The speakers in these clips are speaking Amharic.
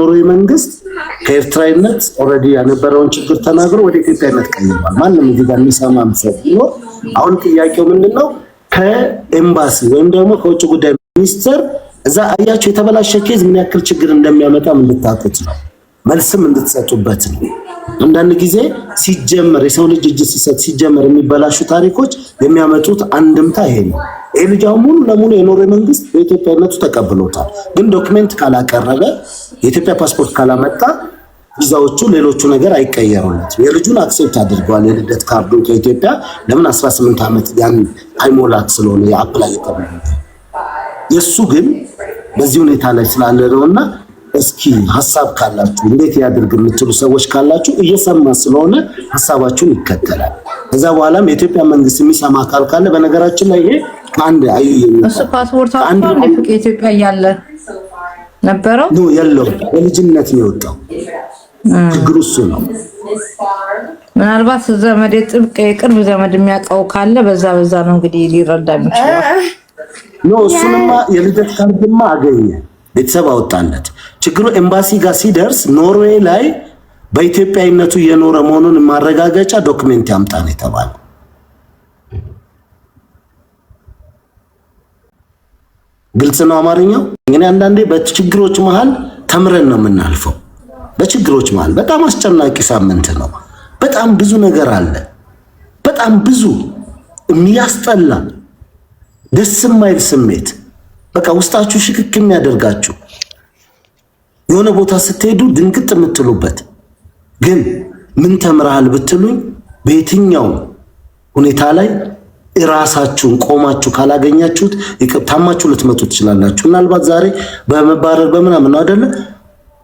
የኖርዌይ መንግስት ከኤርትራዊነት ኦልሬዲ ያነበረውን ችግር ተናግሮ ወደ ኢትዮጵያነት ቀይሯል። ማንም እዚህ ጋር የሚሰማም ሰው ቢኖር አሁን ጥያቄው ምንድነው? ከኤምባሲ ወይም ደግሞ ከውጭ ጉዳይ ሚኒስቴር እዛ አያችሁ የተበላሸ ኬዝ ምን ያክል ችግር እንደሚያመጣ እንድታውቁት ነው፣ መልስም እንድትሰጡበት ነው። አንዳንድ ጊዜ ሲጀመር የሰው ልጅ እጅ ሲሰጥ ሲጀመር የሚበላሹ ታሪኮች የሚያመጡት አንድምታ ይሄ ነው። ይሄ ልጅ አሁን ሙሉ ለሙሉ የኖርዌይ መንግስት በኢትዮጵያነቱ ተቀብሎታል። ግን ዶክመንት ካላቀረበ የኢትዮጵያ ፓስፖርት ካላመጣ ቪዛዎቹ ሌሎቹ ነገር አይቀየሩለት። የልጁን አክሴፕት አድርገዋል። የልደት ካርዱ ከኢትዮጵያ ለምን 18 ዓመት ያን አይሞላት ስለሆነ የአፕላይ የተባለው የሱ ግን በዚህ ሁኔታ ላይ ስላለ ነውና እስኪ ሐሳብ ካላችሁ እንዴት ያድርግ የምትሉ ሰዎች ካላችሁ እየሰማ ስለሆነ ሐሳባችሁን ይከተላል። ከዛ በኋላም የኢትዮጵያ መንግስት የሚሰማ አካል ካለ በነገራችን ላይ ይሄ አንድ እሱ ፓስፖርት አንድ ኢትዮጵያ ያለ ነበረው ነው ያለው በልጅነት ነው የወጣው። ችግሩ እሱ ነው። ምናልባት ዘመድ ጥብቅ የቅርብ ዘመድ የሚያውቀው ካለ በዛ ነው እንግዲህ ሊረዳ የሚችለው ነው። እሱንማ የልደት ካርድማ አገኘ፣ ቤተሰብ አወጣለት። ችግሩ ኤምባሲ ጋር ሲደርስ ኖርዌይ ላይ በኢትዮጵያዊነቱ የኖረ መሆኑን ማረጋገጫ ዶክመንት ያምጣን የተባለ። ግልጽ ነው አማርኛው። እንግዲህ አንዳንዴ በችግሮች መሃል ተምረን ነው የምናልፈው። በችግሮች መሃል በጣም አስጨናቂ ሳምንት ነው። በጣም ብዙ ነገር አለ። በጣም ብዙ የሚያስጠላ ደስ የማይል ስሜት በቃ ውስጣችሁ ሽክክ የሚያደርጋችሁ የሆነ ቦታ ስትሄዱ ድንግጥ የምትሉበት። ግን ምን ተምረሃል ብትሉኝ በየትኛው ሁኔታ ላይ ራሳችሁን ቆማችሁ ካላገኛችሁት ታማችሁ ልትመጡ ትችላላችሁ። ምናልባት ዛሬ በመባረር በምናምን ነው አይደለ?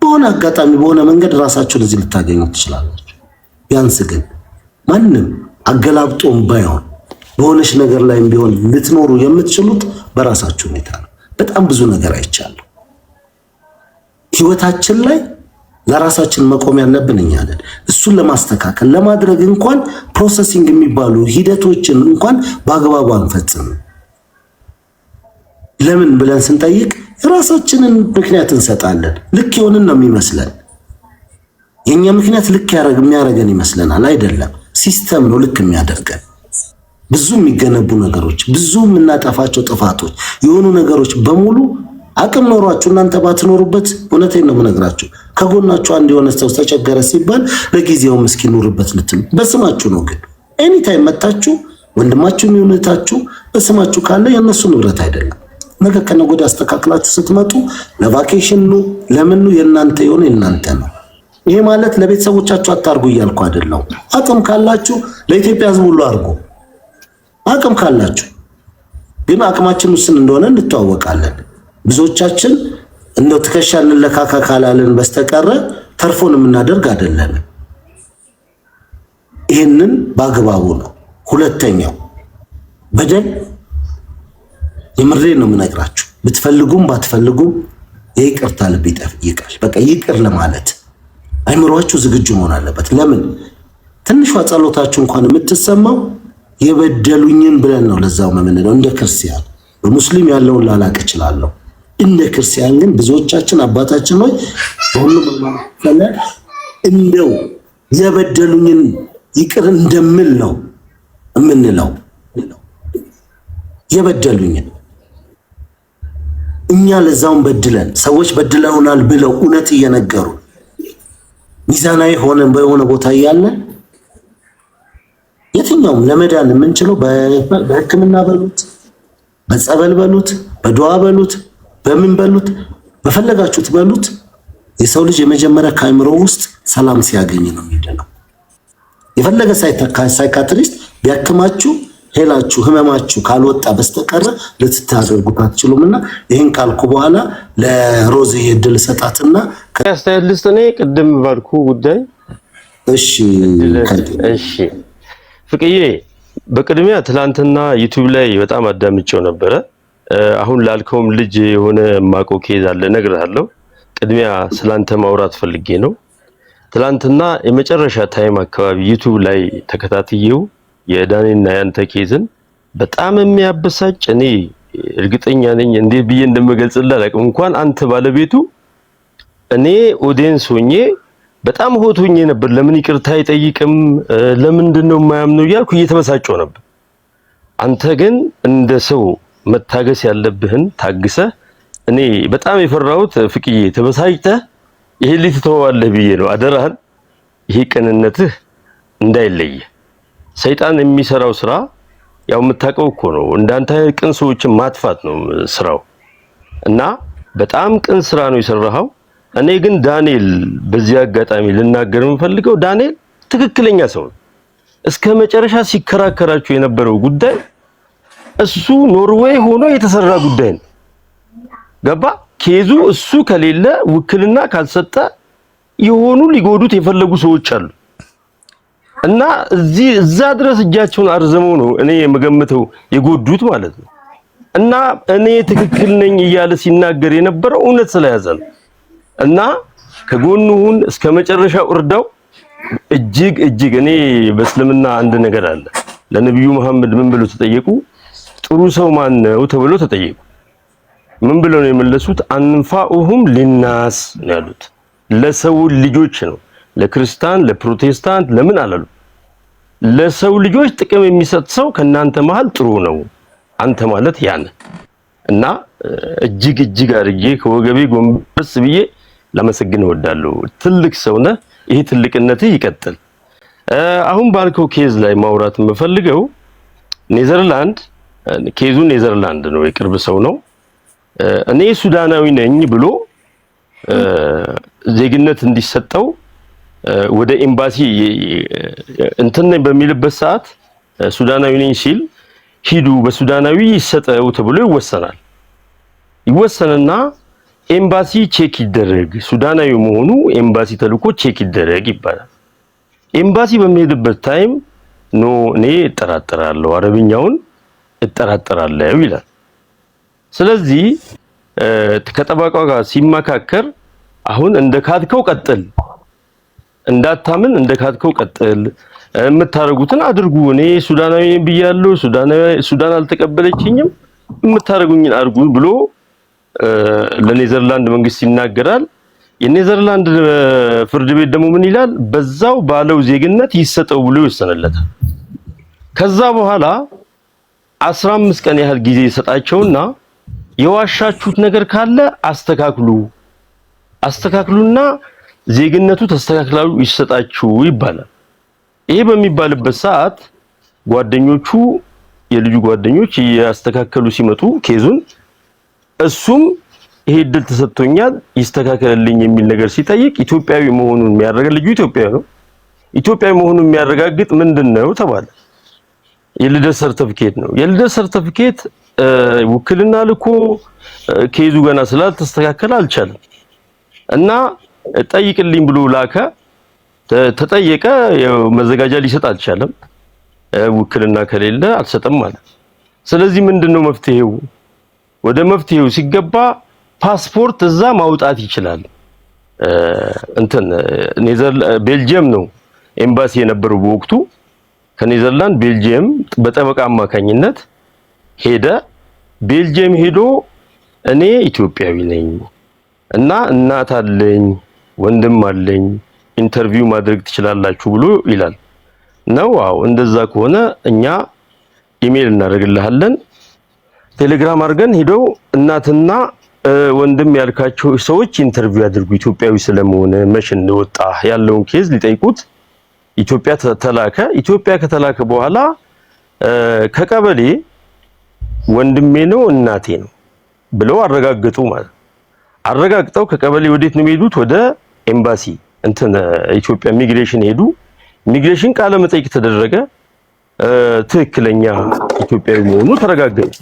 በሆነ አጋጣሚ በሆነ መንገድ ራሳችሁን እዚህ ልታገኙ ትችላላችሁ። ቢያንስ ግን ማንም አገላብጦም ባይሆን በሆነሽ ነገር ላይም ቢሆን ልትኖሩ የምትችሉት በራሳችሁ ሁኔታ ነው። በጣም ብዙ ነገር አይቻለሁ ህይወታችን ላይ። ለራሳችን መቆም ያለብን እኛ ነን። እሱን ለማስተካከል ለማድረግ እንኳን ፕሮሰሲንግ የሚባሉ ሂደቶችን እንኳን በአግባቡ አንፈጽም። ለምን ብለን ስንጠይቅ ራሳችንን ምክንያት እንሰጣለን። ልክ የሆንን ነው የሚመስለን። የኛ ምክንያት ልክ የሚያደርገን ይመስለናል። አይደለም፣ ሲስተም ነው ልክ የሚያደርገን። ብዙ የሚገነቡ ነገሮች፣ ብዙ የምናጠፋቸው ጥፋቶች የሆኑ ነገሮች በሙሉ አቅም ኖሯችሁ እናንተ ባትኖሩበት፣ እውነቴን ነው የምነግራችሁ፣ ከጎናችሁ አንድ የሆነ ሰው ተቸገረ ሲባል ለጊዜው ምስኪን ኑርበት ልትሉ በስማችሁ ነው። ግን ኤኒ ታይም መታችሁ ወንድማችሁ የሚሆነታችሁ በስማችሁ ካለ የነሱ ንብረት አይደለም። ነገ ከነገ ወዲያ አስተካክላችሁ ስትመጡ ለቫኬሽን ነው ለምን ነው የናንተ የሆነ የናንተ ነው። ይሄ ማለት ለቤተሰቦቻችሁ አታርጉ እያልኩ አይደለም። አቅም ካላችሁ ለኢትዮጵያ ሕዝብ ሁሉ አርጉ። አቅም ካላችሁ ግን አቅማችን ውስን እንደሆነ እንተዋወቃለን። ብዙዎቻችን እንደው ትከሻ እንለካካ ካላለን በስተቀር ተርፎን የምናደርግ አይደለም። ይሄንን በአግባቡ ነው። ሁለተኛው በደል የምሬ ነው የምነግራችሁ። ብትፈልጉም ባትፈልጉም የይቅርታ ልብ ይጠይቃል። በቃ ይቅር ለማለት አይምሮአችሁ ዝግጁ መሆን አለበት። ለምን ትንሿ ጸሎታችሁ እንኳን የምትሰማው የበደሉኝን ብለን ነው። ለዛው የምንለው እንደ ክርስቲያን በሙስሊም ያለውን ላላቅ እችላለሁ። እንደ ክርስቲያን ግን ብዙዎቻችን አባታችን ሆይ በሁሉም ፈለ እንደው የበደሉኝን ይቅር እንደምል ነው የምንለው። የበደሉኝን እኛ ለዛውን በድለን ሰዎች በድለውናል ብለው እውነት እየነገሩ ሚዛናዊ ሆነን በሆነ ቦታ እያለን የትኛውም ለመዳን የምንችለው በሕክምና በሉት፣ በጸበል በሉት፣ በዱዓ በሉት፣ በምን በሉት፣ በፈለጋችሁት በሉት። የሰው ልጅ የመጀመሪያ ከአእምሮ ውስጥ ሰላም ሲያገኝ ነው የሚድነው። የፈለገ ሳይካትሪስት ቢያክማችሁ ሄላችሁ ህመማችሁ ካልወጣ በስተቀር ልትታደርጉት አትችሉምና ይሄን ካልኩ በኋላ ለሮዚ እድል ሰጣትና ከስተልስ እኔ ቅድም ባልኩ ጉዳይ እሺ ፍቅዬ በቅድሚያ ትላንትና ዩቲዩብ ላይ በጣም አዳምጬው ነበረ። አሁን ላልከውም ልጅ የሆነ ማቆ ኬዝ አለ እነግርሃለሁ። ቅድሚያ ስላንተ ማውራት ፈልጌ ነው። ትላንትና የመጨረሻ ታይም አካባቢ ዩቲዩብ ላይ ተከታትየው የዳኒና ያንተ ኬዝን በጣም የሚያበሳጭ እኔ እርግጠኛ ነኝ እንዴ ብዬ እንደምገልጽልህ አላውቅም። እንኳን አንተ ባለቤቱ እኔ ኦዲየንስ ሆኜ በጣም ሆቶኝ ነበር። ለምን ይቅርታ አይጠይቅም? ለምንድነው የማያምነው እያልኩ እየተበሳጨው ነበር። አንተ ግን እንደ ሰው መታገስ ያለብህን ታግሰህ እኔ በጣም የፈራሁት ፍቅዬ ተበሳጭተህ ይሄ ልትተዋለህ ብዬ ነው። አደራህን ይሄ ቅንነትህ እንዳይለይ። ሰይጣን የሚሰራው ስራ ያው የምታውቀው እኮ ነው። እንዳንተ ቅን ሰዎችን ማጥፋት ነው ስራው እና በጣም ቅን ስራ ነው የሰራኸው። እኔ ግን ዳንኤል በዚህ አጋጣሚ ልናገር የምፈልገው ዳንኤል ትክክለኛ ሰው ነው። እስከ መጨረሻ ሲከራከራችሁ የነበረው ጉዳይ እሱ ኖርዌይ ሆኖ የተሰራ ጉዳይ ነው። ገባ? ኬዙ እሱ ከሌለ ውክልና ካልሰጠ የሆኑ ሊጎዱት የፈለጉ ሰዎች አሉ እና እዛ ድረስ እጃቸውን አርዘመው ነው እኔ የምገምተው የጎዱት ማለት ነው። እና እኔ ትክክል ነኝ እያለ ሲናገር የነበረው እውነት ስለያዘ ነው። እና ከጎኑን እስከ መጨረሻው እርዳው። እጅግ እኔ በእስልምና አንድ ነገር አለ። ለነብዩ መሐመድ ምን ብለው ተጠየቁ? ጥሩ ሰው ማን ነው ተብሎ ተጠየቁ። ምን ብለው ነው የመለሱት? አንፋኡሁም ሊናስ ነው ያሉት። ለሰው ልጆች ነው። ለክርስቲያን ለፕሮቴስታንት ለምን አላሉ? ለሰው ልጆች ጥቅም የሚሰጥ ሰው ከናንተ መሃል ጥሩ ነው አንተ ማለት ያን እና እጅግ አድርጌ ከወገቤ ጎንበስ ብዬ ለመሰግን እወዳለሁ። ትልቅ ሰው ነህ። ይሄ ትልቅነትህ ይቀጥል። አሁን ባልከው ኬዝ ላይ ማውራት የምፈልገው ኔዘርላንድ ኬዙ ኔዘርላንድ ነው፣ የቅርብ ሰው ነው። እኔ ሱዳናዊ ነኝ ብሎ ዜግነት እንዲሰጠው ወደ ኤምባሲ እንትን በሚልበት ሰዓት ሱዳናዊ ነኝ ሲል ሂዱ በሱዳናዊ ይሰጠው ተብሎ ይወሰንና ኤምባሲ ቼክ ይደረግ፣ ሱዳናዊ መሆኑ ኤምባሲ ተልኮ ቼክ ይደረግ ይባላል። ኤምባሲ በሚሄድበት ታይም ኖ እኔ እጠራጠራለሁ፣ አረብኛውን እጠራጠራለሁ ይላል። ስለዚህ ከጠበቃው ጋር ሲመካከር አሁን እንደካድከው ቀጥል፣ እንዳታምን እንደካድከው ቀጥል፣ የምታረጉትን አድርጉ፣ እኔ ሱዳናዊ ነኝ ብያለሁ፣ ሱዳን አልተቀበለችኝም፣ የምታረጉኝን አድርጉ ብሎ ለኔዘርላንድ መንግስት ይናገራል። የኔዘርላንድ ፍርድ ቤት ደግሞ ምን ይላል? በዛው ባለው ዜግነት ይሰጠው ብሎ ይወሰነለታል። ከዛ በኋላ 15 ቀን ያህል ጊዜ ይሰጣቸውና የዋሻችሁት ነገር ካለ አስተካክሉና ዜግነቱ ተስተካክላሉ ይሰጣችሁ ይባላል። ይሄ በሚባልበት ሰዓት ጓደኞቹ የልጁ ጓደኞች ያስተካከሉ ሲመጡ ኬዙን እሱም ይሄ እድል ተሰጥቶኛል ይስተካከልልኝ የሚል ነገር ሲጠይቅ ኢትዮጵያዊ መሆኑን የሚያረጋግጥ ልጁ ኢትዮጵያዊ ነው። ኢትዮጵያዊ መሆኑን የሚያረጋግጥ ምንድነው ተባለ? የልደት ሰርተፊኬት ነው። የልደት ሰርተፊኬት ውክልና ልኮ ኬዙ ገና ስላልተስተካከለ አልቻለም እና ጠይቅልኝ ብሎ ላከ። ተጠየቀ። መዘጋጃ ሊሰጥ አልቻለም። ውክልና ከሌለ አልሰጠም ማለት። ስለዚህ ምንድነው መፍትሄው? ወደ መፍትሄው ሲገባ ፓስፖርት እዛ ማውጣት ይችላል። ቤልጂየም ነው ኤምባሲ የነበረው በወቅቱ። ከኔዘርላንድ ቤልጂየም በጠበቃ አማካኝነት ሄደ። ቤልጂየም ሄዶ እኔ ኢትዮጵያዊ ነኝ እና እናት አለኝ ወንድም አለኝ ኢንተርቪው ማድረግ ትችላላችሁ ብሎ ይላል። ነው አዎ፣ እንደዛ ከሆነ እኛ ኢሜል እናደርግልሃለን። ቴሌግራም አድርገን ሄደው እናትና ወንድም ያልካቸው ሰዎች ኢንተርቪው ያድርጉ ኢትዮጵያዊ ስለመሆነ መቼ እንደወጣ ያለውን ኬዝ ሊጠይቁት ኢትዮጵያ ተላከ። ኢትዮጵያ ከተላከ በኋላ ከቀበሌ ወንድሜ ነው እናቴ ነው ብለው አረጋግጡ ማለት አረጋግጠው ከቀበሌ ወዴት ነው የሚሄዱት? ወደ ኤምባሲ ኢትዮጵያ ኢሚግሬሽን ሄዱ። ኢሚግሬሽን ቃለ መጠይቅ ተደረገ። ትክክለኛ ኢትዮጵያዊ መሆኑ ተረጋገጠ።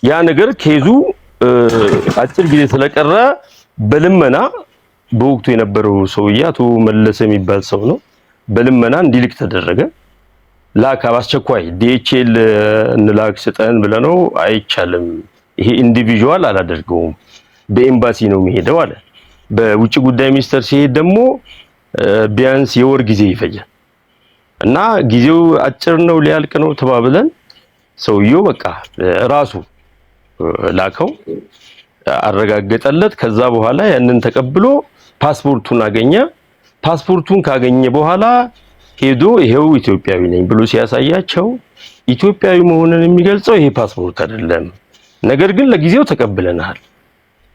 ያ ነገር ኬዙ አጭር ጊዜ ስለቀረ በልመና በወቅቱ የነበረው ሰውዬ አቶ መለሰ የሚባል ሰው ነው፣ በልመና እንዲልክ ተደረገ። ላካ በአስቸኳይ ዲኤችኤል እንላክ ስጠን ብለነው አይቻልም፣ ይሄ ኢንዲቪዥዋል አላደርገውም በኤምባሲ ነው የሚሄደው አለ። በውጭ ጉዳይ ሚኒስቴር ሲሄድ ደግሞ ቢያንስ የወር ጊዜ ይፈጃል እና ጊዜው አጭር ነው ሊያልቅ ነው ተባብለን ሰውየው በቃ ራሱ ላከው። አረጋገጠለት። ከዛ በኋላ ያንን ተቀብሎ ፓስፖርቱን አገኘ። ፓስፖርቱን ካገኘ በኋላ ሄዶ ይሄው ኢትዮጵያዊ ነኝ ብሎ ሲያሳያቸው ኢትዮጵያዊ መሆኑን የሚገልጸው ይሄ ፓስፖርት አይደለም፣ ነገር ግን ለጊዜው ተቀብለናል፣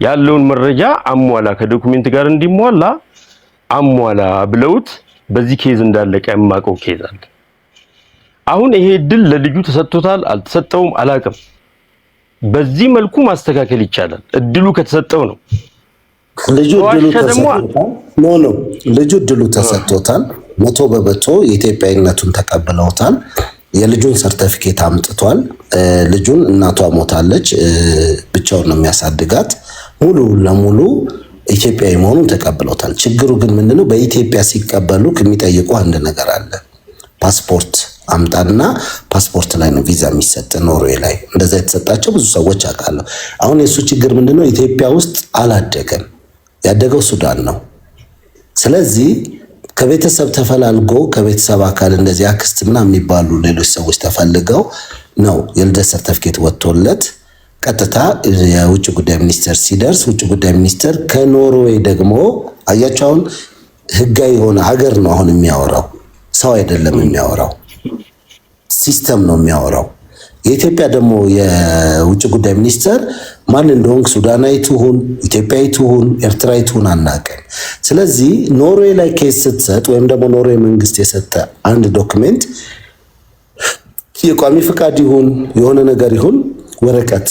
ያለውን መረጃ አሟላ፣ ከዶክመንት ጋር እንዲሟላ አሟላ ብለውት በዚህ ኬዝ እንዳለቀ የማውቀው ኬዝ አለ። አሁን ይሄ ድል ለልጁ ተሰጥቶታል አልተሰጠውም አላውቅም። በዚህ መልኩ ማስተካከል ይቻላል፣ እድሉ ከተሰጠው ነው። ልጁ እድሉ ተሰጥቶታል። ልጁ እድሉ ተሰጥቶታል። 100% የኢትዮጵያዊነቱን ተቀብለውታል። የልጁን ሰርቲፊኬት አምጥቷል። ልጁን እናቷ ሞታለች፣ ብቻውን ነው የሚያሳድጋት። ሙሉ ለሙሉ ኢትዮጵያዊ መሆኑን ተቀብለውታል። ችግሩ ግን ምንድነው? በኢትዮጵያ ሲቀበሉ የሚጠይቁ አንድ ነገር አለ። ፓስፖርት አምጣና ፓስፖርት ላይ ነው ቪዛ የሚሰጥ። ኖርዌይ ላይ እንደዛ የተሰጣቸው ብዙ ሰዎች አውቃለሁ። አሁን የሱ ችግር ምንድነው? ኢትዮጵያ ውስጥ አላደገም፣ ያደገው ሱዳን ነው። ስለዚህ ከቤተሰብ ተፈላልጎ ከቤተሰብ አካል እንደዚህ አክስት ምናምን የሚባሉ ሌሎች ሰዎች ተፈልገው ነው የልደት ሰርተፍኬት ወጥቶለት ቀጥታ የውጭ ጉዳይ ሚኒስቴር ሲደርስ ውጭ ጉዳይ ሚኒስቴር ከኖርዌይ ደግሞ አያቸው። አሁን ህጋዊ የሆነ ሀገር ነው አሁን የሚያወራው፣ ሰው አይደለም የሚያወራው፣ ሲስተም ነው የሚያወራው። የኢትዮጵያ ደግሞ የውጭ ጉዳይ ሚኒስቴር ማን እንደሆንክ ሱዳናዊ ትሁን ኢትዮጵያዊ ትሁን ኤርትራዊ ትሁን አናውቅም። ስለዚህ ኖርዌይ ላይ ኬስ ስትሰጥ ወይም ደግሞ ኖርዌይ መንግስት የሰጠ አንድ ዶክሜንት የቋሚ ፍቃድ ይሁን የሆነ ነገር ይሁን ወረቀት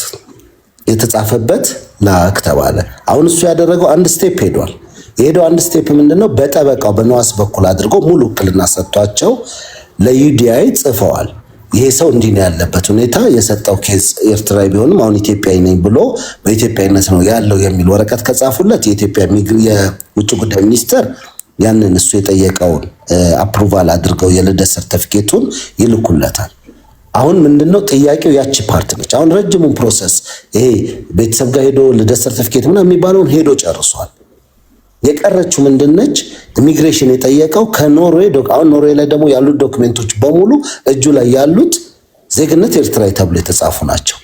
የተጻፈበት ላክ ተባለ። አሁን እሱ ያደረገው አንድ ስቴፕ ሄዷል። የሄደው አንድ ስቴፕ ምንድነው? በጠበቃው በነዋስ በኩል አድርጎ ሙሉ ውክልና ሰጥቷቸው ለዩዲአይ ጽፈዋል። ይሄ ሰው እንዲህ ነው ያለበት ሁኔታ፣ የሰጠው ኬዝ ኤርትራዊ ቢሆንም አሁን ኢትዮጵያዊ ነኝ ብሎ በኢትዮጵያዊነት ነው ያለው የሚል ወረቀት ከጻፉለት የኢትዮጵያ የውጭ ጉዳይ ሚኒስቴር ያንን እሱ የጠየቀውን አፕሩቫል አድርገው የልደት ሰርቲፊኬቱን ይልኩለታል። አሁን ምንድነው ጥያቄው? ያቺ ፓርት ነች። አሁን ረጅሙን ፕሮሰስ ይሄ ቤተሰብ ጋር ሄዶ ልደት ሰርቲፊኬት ምናምን የሚባለውን ሄዶ ጨርሷል። የቀረችው ምንድነች? ኢሚግሬሽን የጠየቀው ከኖርዌይ አሁን ኖርዌይ ላይ ደግሞ ያሉት ዶክመንቶች በሙሉ እጁ ላይ ያሉት ዜግነት ኤርትራዊ ተብሎ የተጻፉ ናቸው።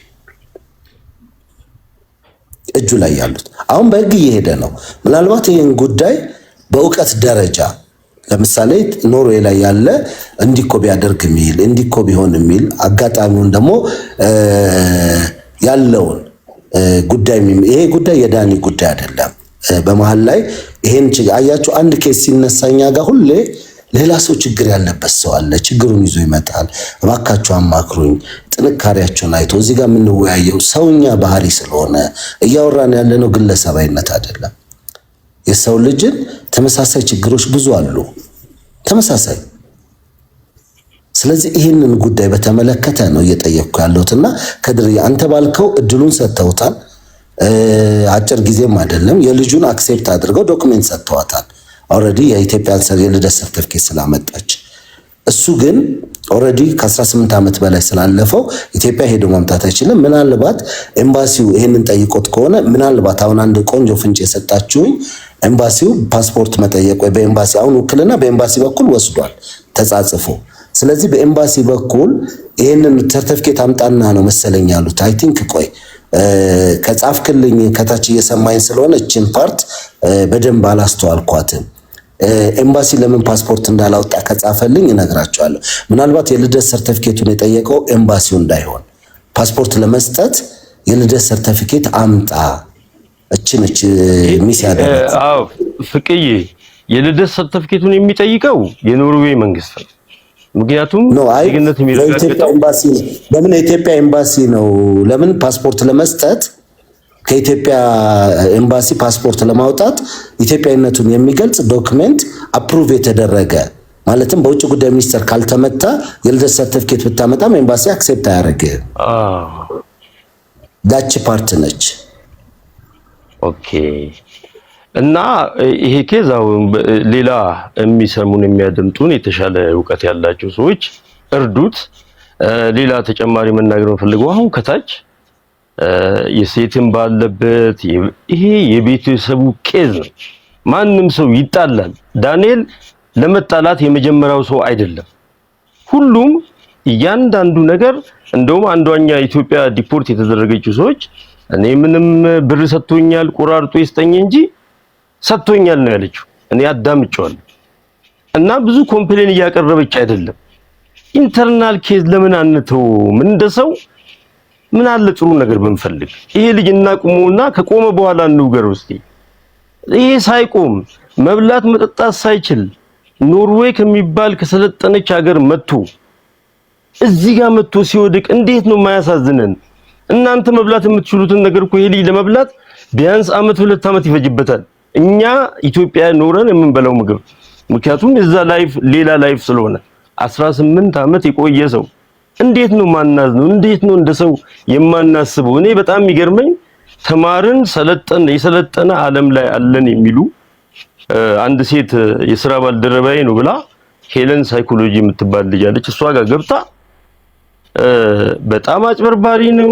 እጁ ላይ ያሉት አሁን በህግ እየሄደ ነው። ምናልባት ይህን ጉዳይ በእውቀት ደረጃ ለምሳሌ ኖርዌይ ላይ ያለ እንዲኮ ቢያደርግ የሚል እንዲኮ ቢሆን የሚል አጋጣሚውን ደግሞ ያለውን ጉዳይ ይሄ ጉዳይ የዳኒ ጉዳይ አይደለም። በመሃል ላይ ይሄን አያችሁ፣ አንድ ኬስ ሲነሳኛ ጋር ሁሌ ሌላ ሰው ችግር ያለበት ሰው አለ። ችግሩን ይዞ ይመጣል። እባካችሁ አማክሩኝ፣ ጥንካሬያችሁን አይቶ እዚህ ጋር የምንወያየው ሰውኛ ባህሪ ስለሆነ እያወራን ያለነው ግለሰባዊነት አይደለም። የሰው ልጅን ተመሳሳይ ችግሮች ብዙ አሉ፣ ተመሳሳይ። ስለዚህ ይህንን ጉዳይ በተመለከተ ነው እየጠየቅኩ ያለሁትና ከድር አንተ ባልከው እድሉን ሰጥተውታል። አጭር ጊዜም አይደለም። የልጁን አክሴፕት አድርገው ዶክሜንት ሰጥተዋታል። ኦልሬዲ የኢትዮጵያ የልደት ሰርቲፊኬት ስላመጣች እሱ ግን ኦልሬዲ ከ18 ዓመት በላይ ስላለፈው ኢትዮጵያ ሄዶ ማምጣት አይችልም። ምናልባት ኤምባሲው ይሄንን ጠይቆት ከሆነ ምናልባት አሁን አንድ ቆንጆ ፍንጭ የሰጣችሁኝ ኤምባሲው ፓስፖርት መጠየቅ ወይ በኤምባሲ አሁን ውክልና በኤምባሲ በኩል ወስዷል ተጻጽፎ። ስለዚህ በኤምባሲ በኩል ይሄንን ሰርቲፊኬት አምጣና ነው መሰለኝ ያሉት። አይ ቲንክ ቆይ ከጻፍክልኝ ከታች እየሰማኝ ስለሆነ እቺን ፓርት በደንብ አላስተዋልኳትም። ኤምባሲ ለምን ፓስፖርት እንዳላወጣ ከጻፈልኝ እነግራቸዋለሁ። ምናልባት የልደት ሰርቲፊኬቱን የጠየቀው ኤምባሲው እንዳይሆን ፓስፖርት ለመስጠት የልደት ሰርቲፊኬት አምጣ እቺ ሚስ ያደረገ። አዎ ፍቅዬ፣ የልደት ሰርቲፊኬቱን የሚጠይቀው የኖርዌይ መንግስት ነው። ምክንያቱም ዜግነት የሚረጋገጠው ኤምባሲ ነው። ለምን የኢትዮጵያ ኤምባሲ ነው? ለምን ፓስፖርት ለመስጠት ከኢትዮጵያ ኤምባሲ ፓስፖርት ለማውጣት ኢትዮጵያዊነቱን የሚገልጽ ዶክመንት አፕሩቭ የተደረገ ማለትም በውጭ ጉዳይ ሚኒስቴር ካልተመታ የልደት ሰርቲፊኬት ብታመጣም ኤምባሲ አክሴፕት አያደርግም። ዳች ፓርት ነች። ኦኬ። እና ይሄ ኬዝ አሁን ሌላ የሚሰሙን የሚያደምጡን የተሻለ እውቀት ያላቸው ሰዎች እርዱት። ሌላ ተጨማሪ መናገር ፈልገው አሁን ከታች የሴትም ባለበት ይሄ የቤተሰቡ ኬዝ ነው። ማንም ሰው ይጣላል። ዳንኤል ለመጣላት የመጀመሪያው ሰው አይደለም። ሁሉም እያንዳንዱ ነገር እንደውም አንዷኛ ኢትዮጵያ ዲፖርት የተደረገችው ሰዎች እኔ ምንም ብር ሰጥቶኛል ቆራርጦ ይስጠኝ እንጂ ሰጥቶኛል ነው ያለችው። እኔ አዳምጬዋለሁ። እና ብዙ ኮምፕሌን እያቀረበች አይደለም። ኢንተርናል ኬዝ ለምን አንተው? ምን እንደሰው ምን አለ ጥሩ ነገር ብንፈልግ። ይሄ ልጅ እናቁመውና ከቆመ በኋላ እንውገር እስቲ። ይሄ ሳይቆም መብላት መጠጣት ሳይችል ኖርዌይ ከሚባል ከሰለጠነች ሀገር መጥቶ እዚህ ጋር መጥቶ ሲወድቅ እንዴት ነው የማያሳዝነን? እናንተ መብላት የምትችሉትን ነገር እኮ ይሄ ልጅ ለመብላት ቢያንስ አመት 2 አመት ይፈጅበታል። እኛ ኢትዮጵያ ኖረን የምንበላው ምግብ ምክንያቱም እዛ ላይፍ ሌላ ላይፍ ስለሆነ 18 አመት የቆየ ሰው እንዴት ነው ማናዝ ነው? እንዴት ነው እንደሰው የማናስበው? እኔ በጣም የሚገርመኝ ተማርን የሰለጠነ ዓለም ላይ አለን የሚሉ አንድ ሴት የሥራ ባልደረባዬ ነው ብላ ሄለን ሳይኮሎጂ የምትባል ልጅ አለች። እሷ ጋር ገብታ በጣም አጭበርባሪ ነው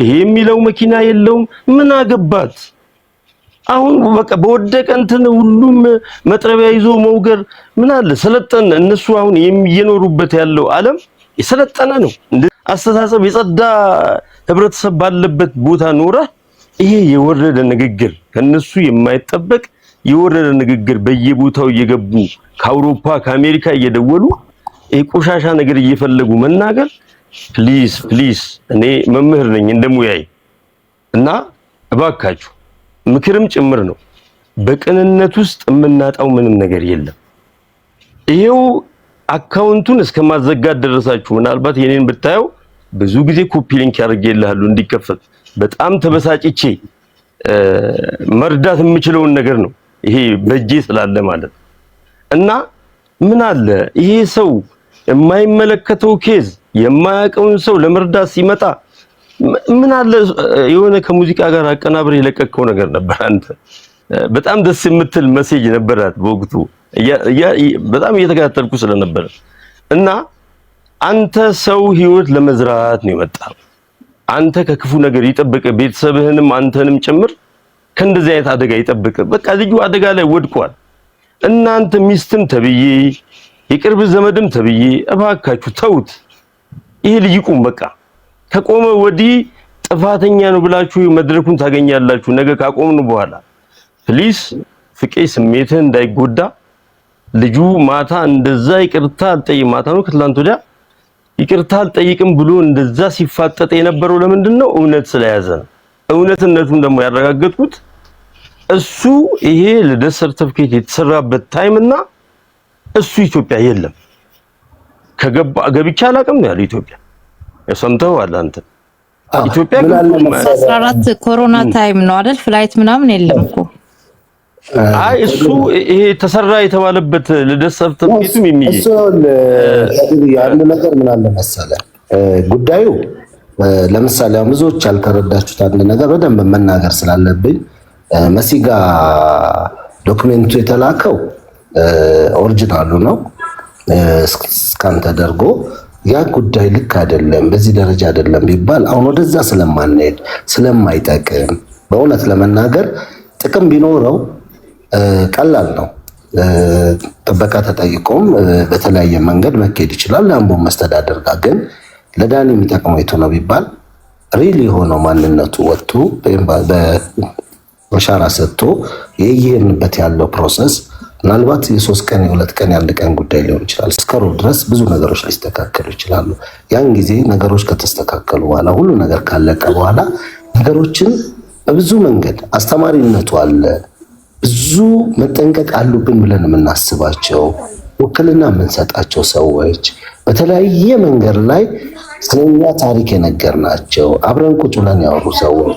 ይሄ የሚለው መኪና የለውም ምን አገባት? አሁን በቃ በወደቀ እንትን ሁሉም መጥረቢያ ይዞ መውገር ምን አለ? ሰለጠነ። እነሱ አሁን የሚኖሩበት ያለው ዓለም የሰለጠነ ነው። አስተሳሰብ የጸዳ ህብረተሰብ ባለበት ቦታ ኖረ ይሄ የወረደ ንግግር ከነሱ የማይጠበቅ የወረደ ንግግር በየቦታው እየገቡ ከአውሮፓ ከአሜሪካ እየደወሉ ይሄ ቆሻሻ ነገር እየፈለጉ መናገር ፕሊዝ እኔ መምህር ነኝ እንደሙያይ እና እባካችሁ ምክርም ጭምር ነው። በቅንነት ውስጥ የምናጣው ምንም ነገር የለም። ይሄው አካውንቱን እስከማዘጋት ደረሳችሁ። ምናልባት የኔን ብታየው ብዙ ጊዜ ኮፒ ሊንክ ያደርግልሃሉ እንዲከፈት በጣም ተበሳጭቼ መርዳት የምችለውን ነገር ነው ይሄ በእጄ ስላለ ማለት እና ምን አለ ይሄ ሰው የማይመለከተው ኬዝ የማያውቀውን ሰው ለመርዳት ሲመጣ ምን አለ የሆነ ከሙዚቃ ጋር አቀናብር የለቀቀው ነገር ነበር። አንተ በጣም ደስ የምትል ሜሴጅ ነበራት በወቅቱ በጣም እየተከታተልኩ ስለነበር እና አንተ ሰው ህይወት ለመዝራት ነው የመጣው። አንተ ከክፉ ነገር ይጠብቅ ቤተሰብህንም አንተንም ጭምር ከእንደዚህ አይነት አደጋ ይጠብቅ። በቃ ልጁ አደጋ ላይ ወድቋል። እናንተ ሚስትም ተብዬ የቅርብ ዘመድም ተብዬ እባካችሁ ተውት። ይሄ ልጅ ይቁም በቃ። ከቆመ ወዲህ ጥፋተኛ ነው ብላችሁ መድረኩን ታገኛላችሁ። ነገ ካቆምን በኋላ ፕሊስ ፍቄ ስሜትህ እንዳይጎዳ ልጁ ማታ እንደዛ ይቅርታ አልጠይቅም ማታ ነው ከትላንት ወዲያ ይቅርታ አልጠይቅም ብሎ እንደዛ ሲፋጠጥ የነበረው ለምንድን ነው? እውነት ስለያዘ ነው። እውነትነቱን ደግሞ ያረጋገጥኩት እሱ ይሄ ልደት ሰርተፍኬት የተሰራበት ታይም እና እሱ ኢትዮጵያ የለም ከገባ ገብቻ አላውቅም ነው ያለው ኢትዮጵያ ሰምተዋል አንተ ኢትዮጵያ 14 ኮሮና ታይም ነው አይደል? ፍላይት ምናምን የለም እኮ አይ እሱ ይሄ ተሰራ የተባለበት ልደት ሰርተፍኬቱም የሚይ እሱ ያለ ነገር ምን አለ መሰለህ ጉዳዩ ለምሳሌ ብዙዎች ያልተረዳችሁት አንድ ነገር በደንብ መናገር ስላለብኝ መሲጋ ዶክመንቱ የተላከው ኦሪጂናሉ ነው ስካን ተደርጎ ያ ጉዳይ ልክ አይደለም በዚህ ደረጃ አይደለም ቢባል አሁን ወደዛ ስለማንሄድ ስለማይጠቅም በእውነት ለመናገር ጥቅም ቢኖረው ቀላል ነው። ጥበቃ ተጠይቆም በተለያየ መንገድ መከድ ይችላል። አምቦ መስተዳደር ጋር ግን ለዳኒ የሚጠቅመው የቱ ነው ቢባል ሪሊ ሆኖ ማንነቱ ወጥቶ በሻራ ሰጥቶ የየሄንበት ያለው ፕሮሰስ ምናልባት የ3 ቀን የ2 ቀን የ1 ቀን ጉዳይ ሊሆን ይችላል። እስከ ሮብ ድረስ ብዙ ነገሮች ሊስተካከሉ ይችላሉ። ያን ጊዜ ነገሮች ከተስተካከሉ በኋላ ሁሉ ነገር ካለቀ በኋላ ነገሮችን በብዙ መንገድ አስተማሪነቱ አለ ብዙ መጠንቀቅ አሉብን ብለን የምናስባቸው ወክልና የምንሰጣቸው ሰዎች በተለያየ መንገድ ላይ ስለኛ ታሪክ የነገርናቸው አብረን ቁጭ ብለን ያወሩ ሰዎች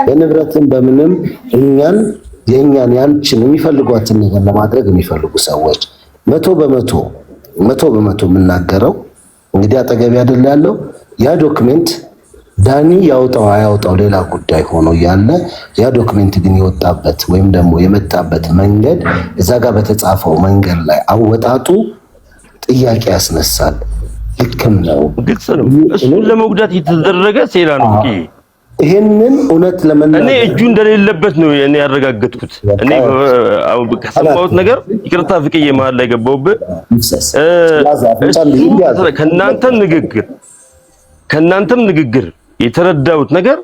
በንብረትም በምንም የኛን ያንቺን የሚፈልጓትን ነገር ለማድረግ የሚፈልጉ ሰዎች 100% የምናገረው እንግዲህ አጠገብ አይደል ያለው ያ ዶክመንት ዳኒ ያውጣው አያውጣው ሌላ ጉዳይ ሆኖ ያለ ያ ዶክመንት ግን የወጣበት ወይም ደግሞ የመጣበት መንገድ እዛ ጋር በተጻፈው መንገድ ላይ አወጣጡ ጥያቄ ያስነሳል። ልክም ነው ግልጽ ነው። እሱን ለመጉዳት የተደረገ ሴራ ነው። ይሄንን እውነት ለመናገር እኔ እጁ እንደሌለበት ነው እኔ ያረጋገጥኩት። እኔ ከሰማሁት ነገር ይቅርታ ፍቅዬ መሀል ላይ ገባሁብህ። ከእናንተም ንግግር የተረዳሁት ነገር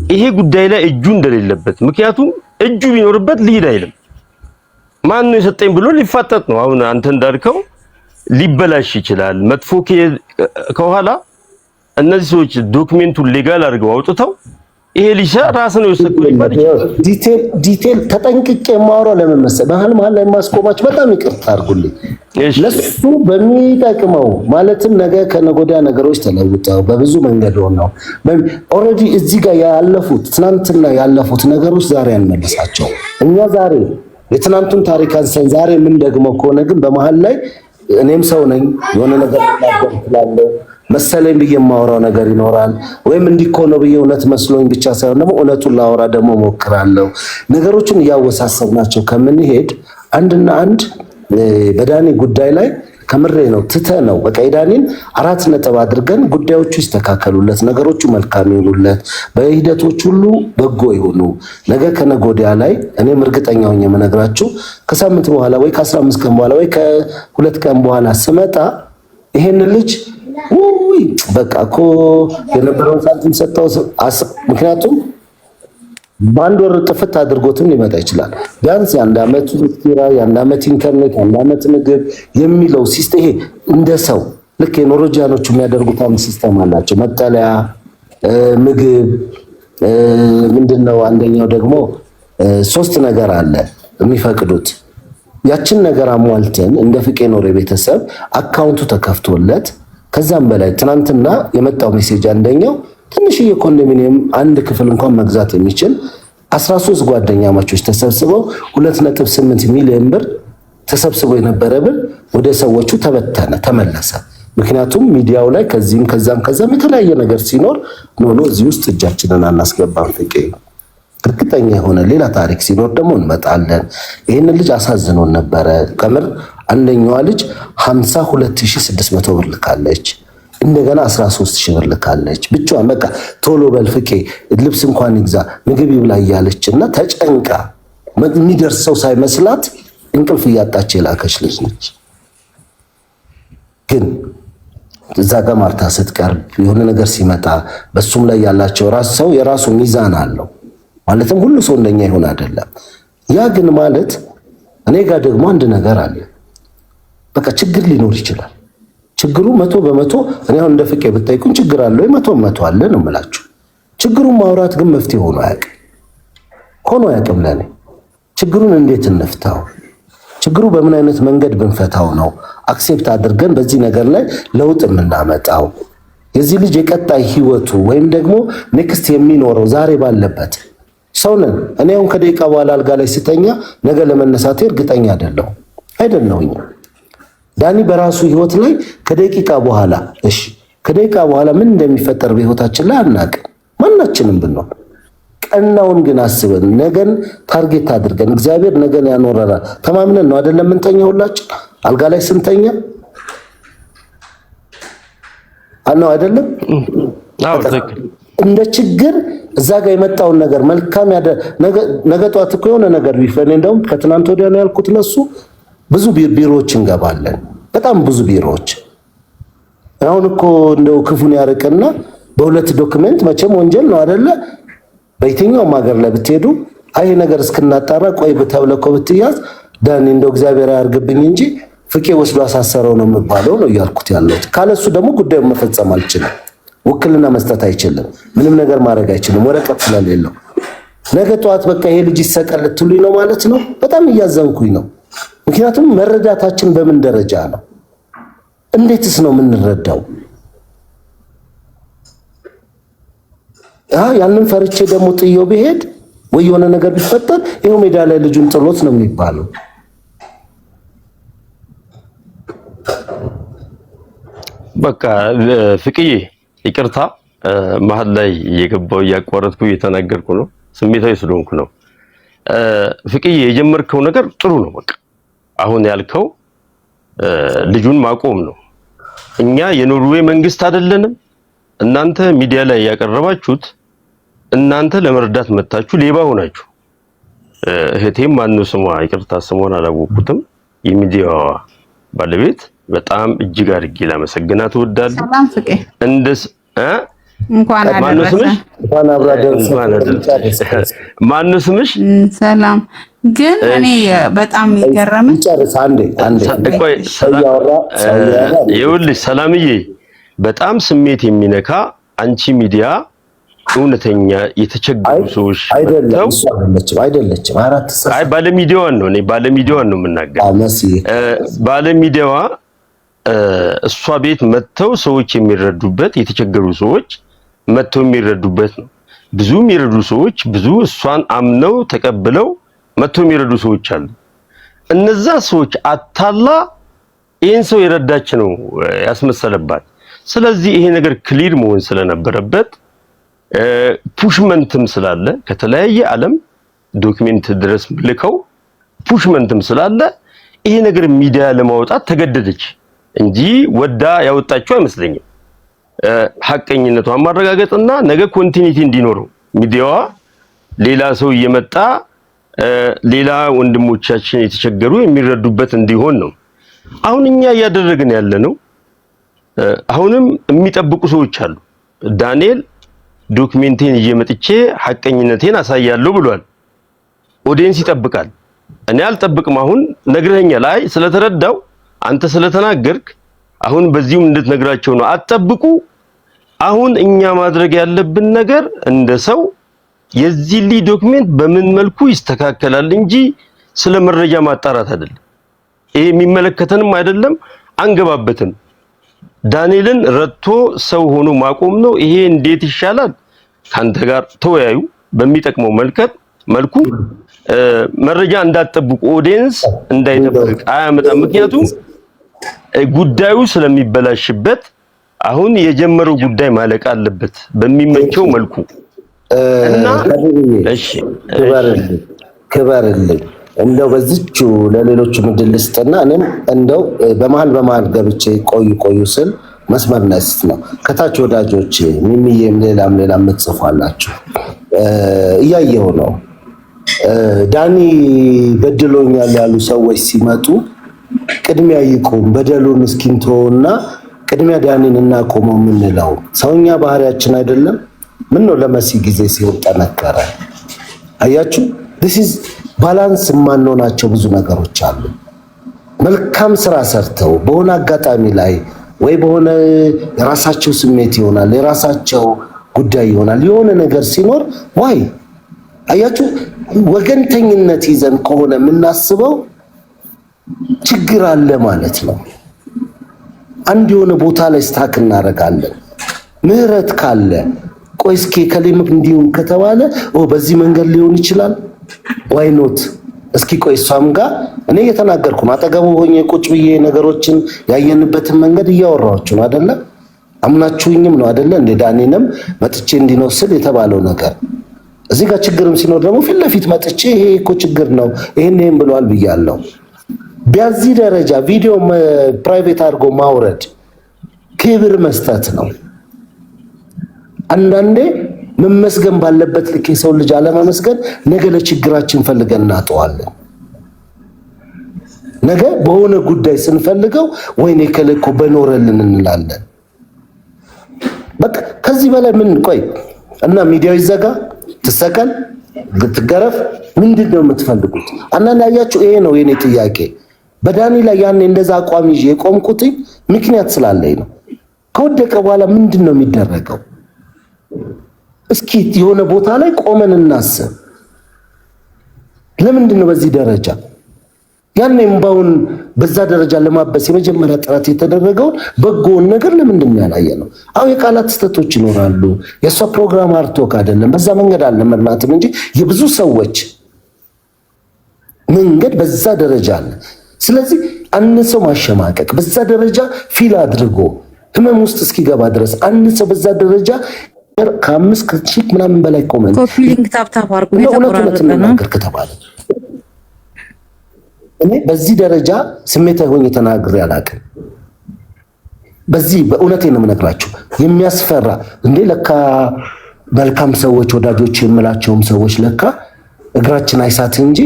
ይሄ ጉዳይ ላይ እጁ እንደሌለበት ምክንያቱም እጁ ቢኖርበት ሊሄድ አይልም። ማን ነው የሰጠኝ ብሎ ሊፋጠጥ ነው። አሁን አንተ እንዳልከው ሊበላሽ ይችላል። መጥፎ ከኋላ እነዚህ ሰዎች ዶክመንቱን ሌጋል አድርገው አውጥተው ይሄ ልጅ ራስ ነው የወሰደው ይባል ይችላል። ዲቴል ተጠንቅቄ የማወራው ለምን መሰለህ? መሀል ላይ ማስቆማች በጣም ይቅርታ አድርጉልኝ። ለሱ በሚጠቅመው ማለትም ነገ ከነገ ወዲያ ነገሮች ተለውጠው በብዙ መንገድ ሆነው ኦልሬዲ እዚህ ጋር ያለፉት ትናንትና ያለፉት ነገሮች ዛሬ አንመልሳቸው። እኛ ዛሬ የትናንቱን ታሪክ አንሰን ዛሬ ምን ደግሞ ከሆነ ግን በመሀል ላይ እኔም ሰው ነኝ የሆነ ነገር ልናገር እችላለሁ መሰለኝ ብዬ የማወራው ነገር ይኖራል። ወይም እንዲኮነ ብዬ እውነት መስሎኝ ብቻ ሳይሆን ደግሞ እውነቱን ላወራ ደግሞ ሞክራለሁ። ነገሮችን እያወሳሰብናቸው ከምንሄድ አንድና አንድ በዳኒ ጉዳይ ላይ ከምሬ ነው ትተ ነው በቃ የዳኒን 4 ነጥብ አድርገን ጉዳዮቹ ይስተካከሉለት፣ ነገሮቹ መልካም ይሁኑለት፣ በሂደቶች ሁሉ በጎ ይሁኑ። ነገ ከነገ ወዲያ ላይ እኔም እርግጠኛ ሆኜ የምነግራችሁ ከሳምንት በኋላ ወይ ከ15 ቀን በኋላ ወይ ከ2 ቀን በኋላ ስመጣ ይሄን ልጅ ውይ በቃ እኮ የነበረውን ሳንቲም ሰጠው። ምክንያቱም በአንድ ወር ጥፍት አድርጎትም ሊመጣ ይችላል። ቢያንስ የአንድ ዓመት ኪራይ፣ የአንድ ዓመት ኢንተርኔት፣ የአንድ ዓመት ምግብ የሚለው ሲስተም ይሄ እንደ ሰው ልክ የኖርዌጂያኖቹ የሚያደርጉት ሲስተም አላቸው። መጠለያ፣ ምግብ ምንድነው አንደኛው ደግሞ 3 ነገር አለ የሚፈቅዱት። ያችን ነገር አሟልተን እንደ ፍቄ ኖር ቤተሰብ አካውንቱ ተከፍቶለት ከዛም በላይ ትናንትና የመጣው ሜሴጅ አንደኛው ትንሽዬ ኮንዶሚኒየም አንድ ክፍል እንኳን መግዛት የሚችል 13 ጓደኛ ማቾች ተሰብስበው 2.8 ሚሊዮን ብር ተሰብስበው የነበረ ብር ወደ ሰዎቹ ተበተነ፣ ተመለሰ። ምክንያቱም ሚዲያው ላይ ከዚህም ከዛም የተለያየ ነገር ሲኖር ኖ እዚህ ውስጥ እጃችንን አናስገባም። ፍቄ እርግጠኛ የሆነ ሌላ ታሪክ ሲኖር ደግሞ እንመጣለን። ይህንን ልጅ አሳዝኖን ነበረ ከምር። አንደኛዋ ልጅ 52600 ብር ልካለች። እንደገና 13000 ብር ልካለች። ብቻዋን በቃ ቶሎ በል ፍቄ ልብስ እንኳን ይግዛ ምግብ ይብላ እያለችና ተጨንቃ የሚደርሰው ሳይመስላት እንቅልፍ እያጣች የላከች ልጅ ነች። ግን እዛ ጋር ማርታ ስትቀርብ የሆነ ነገር ሲመጣ በሱም ላይ ያላቸው ሰው የራሱ ሚዛን አለው። ማለትም ሁሉ ሰው እንደኛ ይሆን አይደለም። ያ ግን ማለት እኔ ጋር ደግሞ አንድ ነገር አለ። በቃ ችግር ሊኖር ይችላል። ችግሩ 100% እኔ አሁን እንደ ፍቄ ብታይቁን ችግር አለ ወይ 100% አለ ነው የምላችሁ። ችግሩን ማውራት ግን መፍትሄ ሆኖ አያውቅም ለኔ። ችግሩን እንዴት እንፍታው? ችግሩ በምን አይነት መንገድ ብንፈታው ነው አክሴፕት አድርገን በዚህ ነገር ላይ ለውጥ የምናመጣው? የዚህ ልጅ የቀጣይ ህይወቱ ወይም ደግሞ ኔክስት የሚኖረው ዛሬ ባለበት ሰው ነን። እኔ አሁን ከደቂቃ በኋላ አልጋ ላይ ስተኛ ነገ ለመነሳቴ እርግጠኛ አይደለሁኝ። ዳኒ በራሱ ህይወት ላይ ከደቂቃ በኋላ ምን እንደሚፈጠር በህይወታችን ላይ አናውቅም፣ ማናችንም ብንሆን። ቀናውን ግን አስበን ነገን ታርጌት አድርገን እግዚአብሔር ነገን ያኖረናል ተማምነን ነው አይደለም እንተኛ። ሁላችን አልጋ ላይ ስንተኛ አናው አይደለም እንደ ችግር እዛ ጋር የመጣውን ነገር መልካም ነገ ጧት እኮ የሆነ ነገር ቢፈን እንደውም ከትናንት ወዲያ ነው ያልኩት ለሱ ብዙ ቢሮዎች እንገባለን፣ በጣም ብዙ ቢሮዎች። አሁን እኮ እንደው ክፉን ያርቅና በሁለት ዶክመንት መቼም ወንጀል ነው አይደለ? በየትኛውም ሀገር ላይ ብትሄዱ አይ ነገር እስክናጣራ ቆይ ተብለህ እኮ ብትያዝ ዳኒ እንደው እግዚአብሔር ያርግብኝ እንጂ ፍቄ ወስዶ አሳሰረው ነው የሚባለው ነው እያልኩት ያለሁት። ካለሱ ደግሞ ጉዳዩን መፈጸም አልችልም፣ ውክልና መስጠት አይችልም፣ ምንም ነገር ማድረግ አይችልም ወረቀት ስለሌለው። ነገ ጠዋት በቃ ይሄ ልጅ ይሰቀል ልትሉኝ ነው ማለት ነው። በጣም እያዘንኩኝ ነው። ምክንያቱም መረዳታችን በምን ደረጃ ነው? እንዴትስ ነው የምንረዳው? ያንን ፈርቼ ደግሞ ጥዬው ብሄድ ወይ የሆነ ነገር ቢፈጠር ይሄው ሜዳ ላይ ልጁን ጥሎት ነው የሚባለው። በቃ ፍቅዬ ይቅርታ፣ መሀል ላይ እየገባው እያቋረጥኩ እየተናገርኩ ነው፣ ስሜታዊ ስለሆንኩ ነው። ፍቅዬ የጀመርከው ነገር ጥሩ ነው። በቃ አሁን ያልከው ልጁን ማቆም ነው። እኛ የኖርዌይ መንግስት አይደለንም። እናንተ ሚዲያ ላይ ያቀረባችሁት እናንተ ለመርዳት መጣችሁ ሌባ ሆናችሁ። እህቴም ማነው ስሟ ይቅርታ ስሟን አላወቅኩትም፣ የሚዲያዋ ባለቤት በጣም እጅግ አድርጌ ላመሰግናት እወዳለሁ። እንኳን አደረሰ እንኳን አብራ ደረሰ። ማነው ስምሽ? ሰላም። ግን እኔ በጣም ይገረመኝ ጨርስ አንዴ ቆይ ይኸውልሽ ሰላምዬ በጣም ስሜት የሚነካ አንቺ ሚዲያ እውነተኛ የተቸገሩ ሰዎች አይደለችም አይ ባለሚዲያዋን ነው እኔ ባለሚዲያዋን ነው የምናገረው ባለሚዲያዋ እሷ ቤት መተው ሰዎች የሚረዱበት የተቸገሩ ሰዎች መተው የሚረዱበት ነው ብዙ የሚረዱ ሰዎች ብዙ እሷን አምነው ተቀብለው መተው የሚረዱ ሰዎች አሉ እነዛ ሰዎች አታላ ይሄን ሰው የረዳች ነው ያስመሰለባት ስለዚህ ይሄ ነገር ክሊር መሆን ስለነበረበት ፑሽመንትም ስላለ ከተለያየ ዓለም ዶክመንት ድረስ ልከው ፑሽመንትም ስላለ ይሄ ነገር ሚዲያ ለማውጣት ተገደደች እንጂ ወዳ ያወጣችው አይመስለኝም ሐቀኝነቷን ማረጋገጥና ነገ ኮንቲኒቲ እንዲኖረው ሚዲያዋ ሌላ ሰው እየመጣ ሌላ ወንድሞቻችን የተቸገሩ የሚረዱበት እንዲሆን ነው አሁን እኛ ያደረግን ያለ ነው አሁንም የሚጠብቁ ሰዎች አሉ ዳንኤል ዶክመንቴን እየመጥቼ ሐቀኝነቴን አሳያለሁ ብሏል ኦዲየንስ ይጠብቃል እኔ አልጠብቅም አሁን ነግረኛል አይ ስለተረዳው አንተ ስለተናገርክ አሁን በዚህም እንድትነግራቸው ነው አትጠብቁ አሁን እኛ ማድረግ ያለብን ነገር እንደ ሰው የዚህ ዶክመንት በምን መልኩ ይስተካከላል እንጂ ስለ መረጃ ማጣራት አይደለም ይሄ የሚመለከተንም አይደለም አንገባበትም ዳንኤልን ረድቶ ሰው ሆኖ ማቆም ነው ይሄ እንዴት ይሻላል ካንተ ጋር ተወያዩ በሚጠቅመው መልኩ መረጃ እንዳትጠብቁ ኦዲየንስ እንዳይጠብቅ አያመጣም ምክንያቱም ጉዳዩ ስለሚበላሽበት አሁን የጀመረው ጉዳይ ማለቅ አለበት በሚመቸው መልኩ እና እሺ ክበርልኝ እንደው በዚቹ ለሌሎቹ ምድል ልስጥና እኔም እንደው በመሃል ገብቼ ቆዩ ስል መስመር ነስት ነው ከታች ወዳጆች ሚሚዬም ሌላም ምትጽፋላችሁ እያየው ነው ዳኒ በድሎኛል ያሉ ሰዎች ሲመጡ ቅድሚያ ይቆም በደሉን እስኪንተውና ቅድሚያ ዳኒን እናቆመው ምንለው ሰውኛ ባህሪያችን አይደለም ምን ነው ለመሲ ጊዜ ሲወጣ ነከረ አያችሁ this is ባላንስ ማንሆናቸው ብዙ ነገሮች አሉ መልካም ስራ ሰርተው በሆነ አጋጣሚ ላይ ወይ በሆነ የራሳቸው ስሜት ይሆናል የራሳቸው ጉዳይ ይሆናል የሆነ ነገር ሲኖር ወይ አያችሁ ወገንተኝነት ይዘን ከሆነ የምናስበው ችግር አለ ማለት ነው አንድ የሆነ ቦታ ላይ ስታክ እናረጋለን ምህረት ካለ ቆይ እስኪ ከሊምክ እንዲሁም ከተባለ በዚህ መንገድ ሊሆን ይችላል ዋይ ኖት እስኪ ቆይ እሷም ጋር እኔ እየተናገርኩ አጠገቡ ሆኜ ቁጭ ብዬ ነገሮችን ያየንበትን መንገድ እያወራችሁ ነው አይደለ አምናችሁኝም ነው አይደለ እንደ ዳኒንም መጥቼ እንዲኖስል የተባለው ነገር እዚህ ጋር ችግርም ሲኖር ደግሞ ፊት ለፊት መጥቼ ይሄ እኮ ችግር ነው ይሄን ብሏል ብያለሁ በዚህ ደረጃ ቪዲዮ ፕራይቬት አድርጎ ማውረድ ክብር መስጠት ነው አንዳንዴ መመስገን ባለበት ልክ የሰው ልጅ አለመመስገን ነገ ለችግራችን ፈልገን እናጠዋለን ነገ በሆነ ጉዳይ ስንፈልገው ወይኔ ከለኮ በኖረልን እንላለን በቃ ከዚህ በላይ ምን ቆይ እና ሚዲያው ይዘጋ ተሰቀል ትገረፍ ምንድነው የምትፈልጉት አንዳንድ ያያችሁ ይሄ ነው የኔ ጥያቄ በዳኒ ላይ ያን እንደዛ አቋም ይዤ የቆምኩት ምክንያት ስላለኝ ነው ከወደቀ በኋላ ምንድነው የሚደረገው እስኪ የሆነ ቦታ ላይ ቆመን እናስብ ለምንድን ነው በዚህ ደረጃ ያን እምባውን በዛ ደረጃ ለማበስ የመጀመሪያ ጥረት የተደረገው በጎን ነገር ለምንድን ነው ያላየነው አው የቃላት ስተቶች ይኖራሉ የሷ ፕሮግራም አርቶክ አይደለም በዛ መንገድ አለመርናትም እንጂ የብዙ ሰዎች መንገድ በዛ ደረጃ አለ ስለዚህ አንድ ሰው ማሸማቀቅ በዛ ደረጃ ፊል አድርጎ ህመም ውስጥ እስኪገባ ድረስ አንድ ሰው በዛ ደረጃ ከአምስት ከሺህ ምናምን በላይ ኮሜንት ኮፒ ሊንክ ታፕ አድርጉ የተቆራረጠ ነው ከተባለ እኔ በዚህ ደረጃ ስሜታዊ ሆኜ ተናግሬ አላውቅም በዚህ በእውነቴን ነው የምነግራችሁ የሚያስፈራ እንዴ ለካ መልካም ሰዎች ወዳጆች የምላቸውም ሰዎች ለካ እግራችን አይሳት እንጂ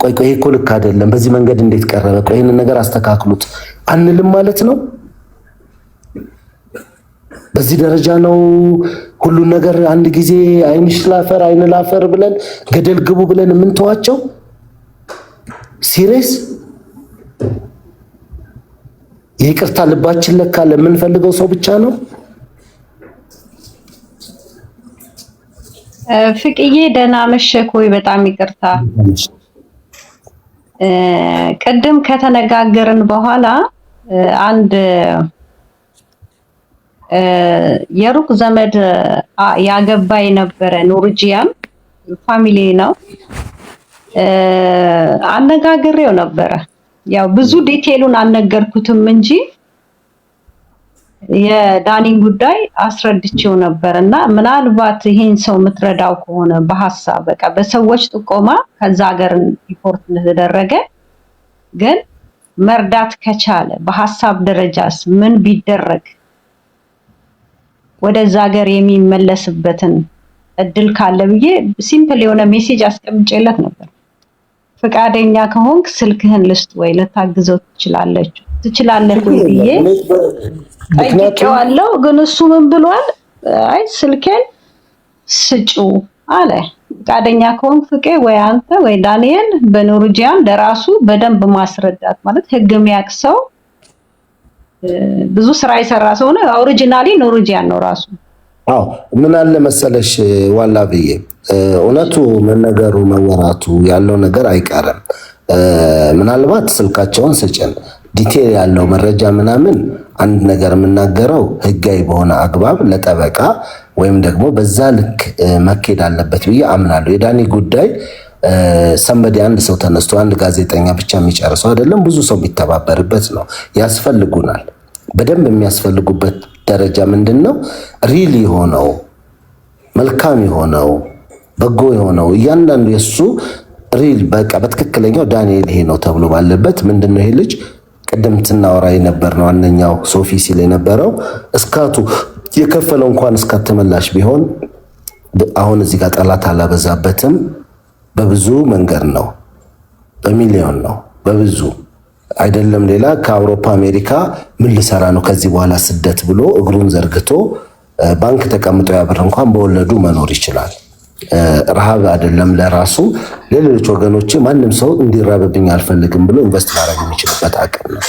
ቆይ እኮ ልክ አይደለም በዚህ መንገድ እንዴት ቀረበ ቆይ ይሄን ነገር አስተካክሉት አንልም ማለት ነው በዚህ ደረጃ ነው ሁሉን ነገር አንድ ጊዜ አይንሽ ላፈር አይን ላፈር ብለን ገደል ግቡ ብለን የምንተዋቸው? ሲሪየስ ይቅርታ ልባችን ለካ ለምንፈልገው ሰው ብቻ ነው። ፍቅዬ ደህና መሸህ ወይ? በጣም ይቅርታ ቅድም ከተነጋገርን በኋላ አንድ የሩቅ ዘመድ ያገባ የነበረ ኑርጂያን ፋሚሊ ነው አነጋግሬው ነበረ። ያው ብዙ ዲቴሉን አልነገርኩትም እንጂ የዳኒን ጉዳይ አስረድቼው ነበርና ምናልባት ይሄን ሰው የምትረዳው ከሆነ በሐሳብ በቃ በሰዎች ጥቆማ ከዛ ሀገር ሪፖርት እንደተደረገ ግን መርዳት ከቻለ በሐሳብ ደረጃስ ምን ቢደረግ ወደዛ ሀገር የሚመለስበትን እድል ካለ ብዬ ሲምፕል የሆነ ሜሴጅ አስቀምጬለት ነበር። ፈቃደኛ ከሆንክ ስልክህን ልስጥ ወይ ልታግዘው ትችላለህ ወይ ብዬ ጠይቄዋለሁ። ግን እሱ ምን ብሏል? አይ ስልኬን ስጩ አለ። ፈቃደኛ ከሆንክ ፍቄ ወይ አንተ ወይ ዳንኤል በኑርጂያን ለራሱ በደንብ ማስረዳት ማለት ህግ የሚያውቅ ሰው ብዙ ስራ የሰራ ሰው ነው። ኦሪጂናሊ ኑርጂያን ነው ራሱ። አዎ ምን አለ መሰለሽ ዋላ ብዬ እውነቱ መነገሩ መወራቱ ያለው ነገር አይቀርም። ምናልባት ስልካቸውን ስጭን ዲቴል ያለው መረጃ ምናምን አንድ ነገር የምናገረው ህጋዊ በሆነ አግባብ ለጠበቃ ወይም ደግሞ በዛ ልክ መኬድ አለበት ብዬ አምናለሁ። የዳኒ ጉዳይ ሰንበዲ አንድ ሰው ተነስቶ አንድ ጋዜጠኛ ብቻ የሚጨርሰው አይደለም፣ ብዙ ሰው የሚተባበርበት ነው። ያስፈልጉናል። በደንብ የሚያስፈልጉበት ደረጃ ምንድነው? ሪል የሆነው መልካም የሆነው በጎ የሆነው እያንዳንዱ የሱ ሪል በቃ በትክክለኛው ዳንኤል ይሄ ነው ተብሎ ባለበት ምንድነው ይሄ ልጅ ቅድም ትናወራ የነበር ነው አንደኛው ሶፊ ሲል የነበረው እስካቱ የከፈለው እንኳን እስካተመላሽ ቢሆን አሁን እዚህ ጋር ጠላት አላበዛበትም። በብዙ መንገድ ነው፣ በሚሊዮን ነው፣ በብዙ አይደለም። ሌላ ከአውሮፓ አሜሪካ ምን ልሰራ ነው ከዚህ በኋላ ስደት ብሎ እግሩን ዘርግቶ ባንክ ተቀምጦ ያብር እንኳን በወለዱ መኖር ይችላል። ረሃብ አይደለም ለራሱ ለሌሎች ወገኖች ማንም ሰው እንዲራብብኝ አልፈልግም ብሎ ኢንቨስት ማድረግ የሚችልበት አቅም ነው።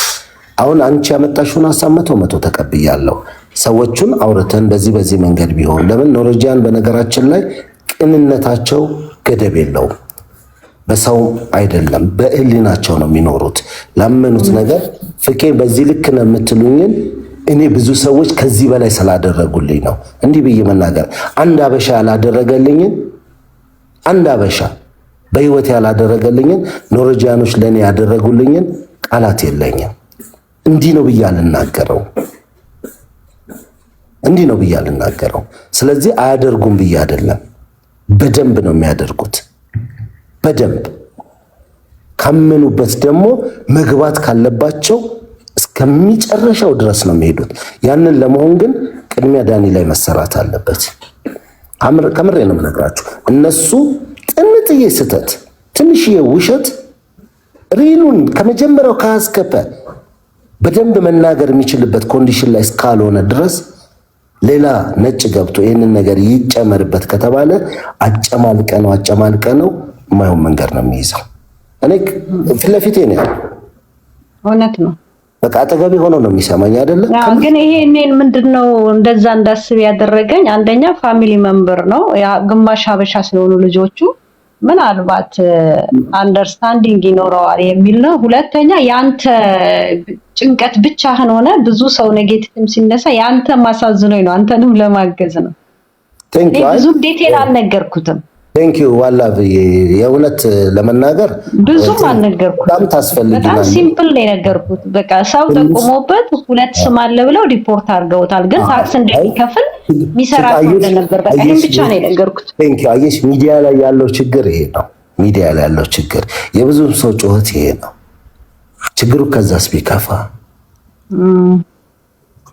አሁን አንቺ ያመጣሽውን ሀሳብ መቶ ተቀብያለሁ። ሰዎቹን አውርተን በዚህ መንገድ ቢሆን ለምን ኑርጂያን በነገራችን ላይ ቅንነታቸው ገደብ የለውም። በሰው አይደለም በእህሊናቸው ነው የሚኖሩት። ላመኑት ነገር ፍቄ በዚህ ልክ ነው የምትሉኝን እኔ ብዙ ሰዎች ከዚህ በላይ ስላደረጉልኝ ነው እንዲህ ብዬ መናገር። አንድ አበሻ ያላደረገልኝን አንድ አበሻ በህይወት ያላደረገልኝን ኑርጂያኖች ለኔ ያደረጉልኝን ቃላት የለኝም። እንዲህ ነው ብዬ አልናገረው፣ እንዲህ ነው ብዬ አልናገረው። ስለዚህ አያደርጉም ብዬ አይደለም፣ በደንብ ነው የሚያደርጉት። በደንብ ካመኑበት ደግሞ መግባት ካለባቸው እስከሚጨረሻው ድረስ ነው የሚሄዱት። ያንን ለመሆን ግን ቅድሚያ ዳኒ ላይ መሰራት አለበት። ከምሬ ነው የምነግራችሁ። እነሱ ጥንጥዬ ስህተት፣ ትንሽዬ ውሸት ሪሉን ከመጀመሪያው ካስከፈ በደንብ መናገር የሚችልበት ኮንዲሽን ላይ እስካልሆነ ድረስ ሌላ ነጭ ገብቶ ይህንን ነገር ይጨመርበት ከተባለ አጨማልቀ ነው የማይሆን መንገድ ነው የሚይዘው። እኔ ፊት ለፊቴ ነው ያለው። እውነት ነው። በቃ አጠገቤ ሆኖ ነው የሚሰማኝ አይደለ? ግን ይሄ እኔን ምንድነው እንደዛ እንዳስብ ያደረገኝ አንደኛ ፋሚሊ ሜምበር ነው፣ ያ ግማሽ ሀበሻ ስለሆኑ ልጆቹ ምናልባት አንደርስታንዲንግ ይኖረዋል የሚል ነው። ሁለተኛ ያንተ ጭንቀት ብቻህን ሆነ ብዙ ሰው ኔጌቲቭም ሲነሳ ያንተ ማሳዝኖኝ ነው፣ አንተንም ለማገዝ ነው። ብዙ ዲቴል አልነገርኩትም። ቴንኪዩ ዋላ የእውነት ለመናገር ብዙም አልነገርኩትም። በጣም ታስፈልጊናል። በጣም ሲምፕል ነው የነገርኩት። በቃ ሰው ጠቁሞበት ሁለት ስም አለ ብለው ሪፖርት አድርገውታል። ግን ታክስ እንደሚከፍል የሚሰራ ነበር። በቃ ይሄን ብቻ ነው የነገርኩት። ቴንኪዩ። አየሽ ሚዲያ ላይ ያለው ችግር ይሄ ነው። ሚዲያ ላይ ያለው ችግር የብዙ ሰው ጩኸት ይሄ ነው ችግሩ። ከዛስ ቢከፋ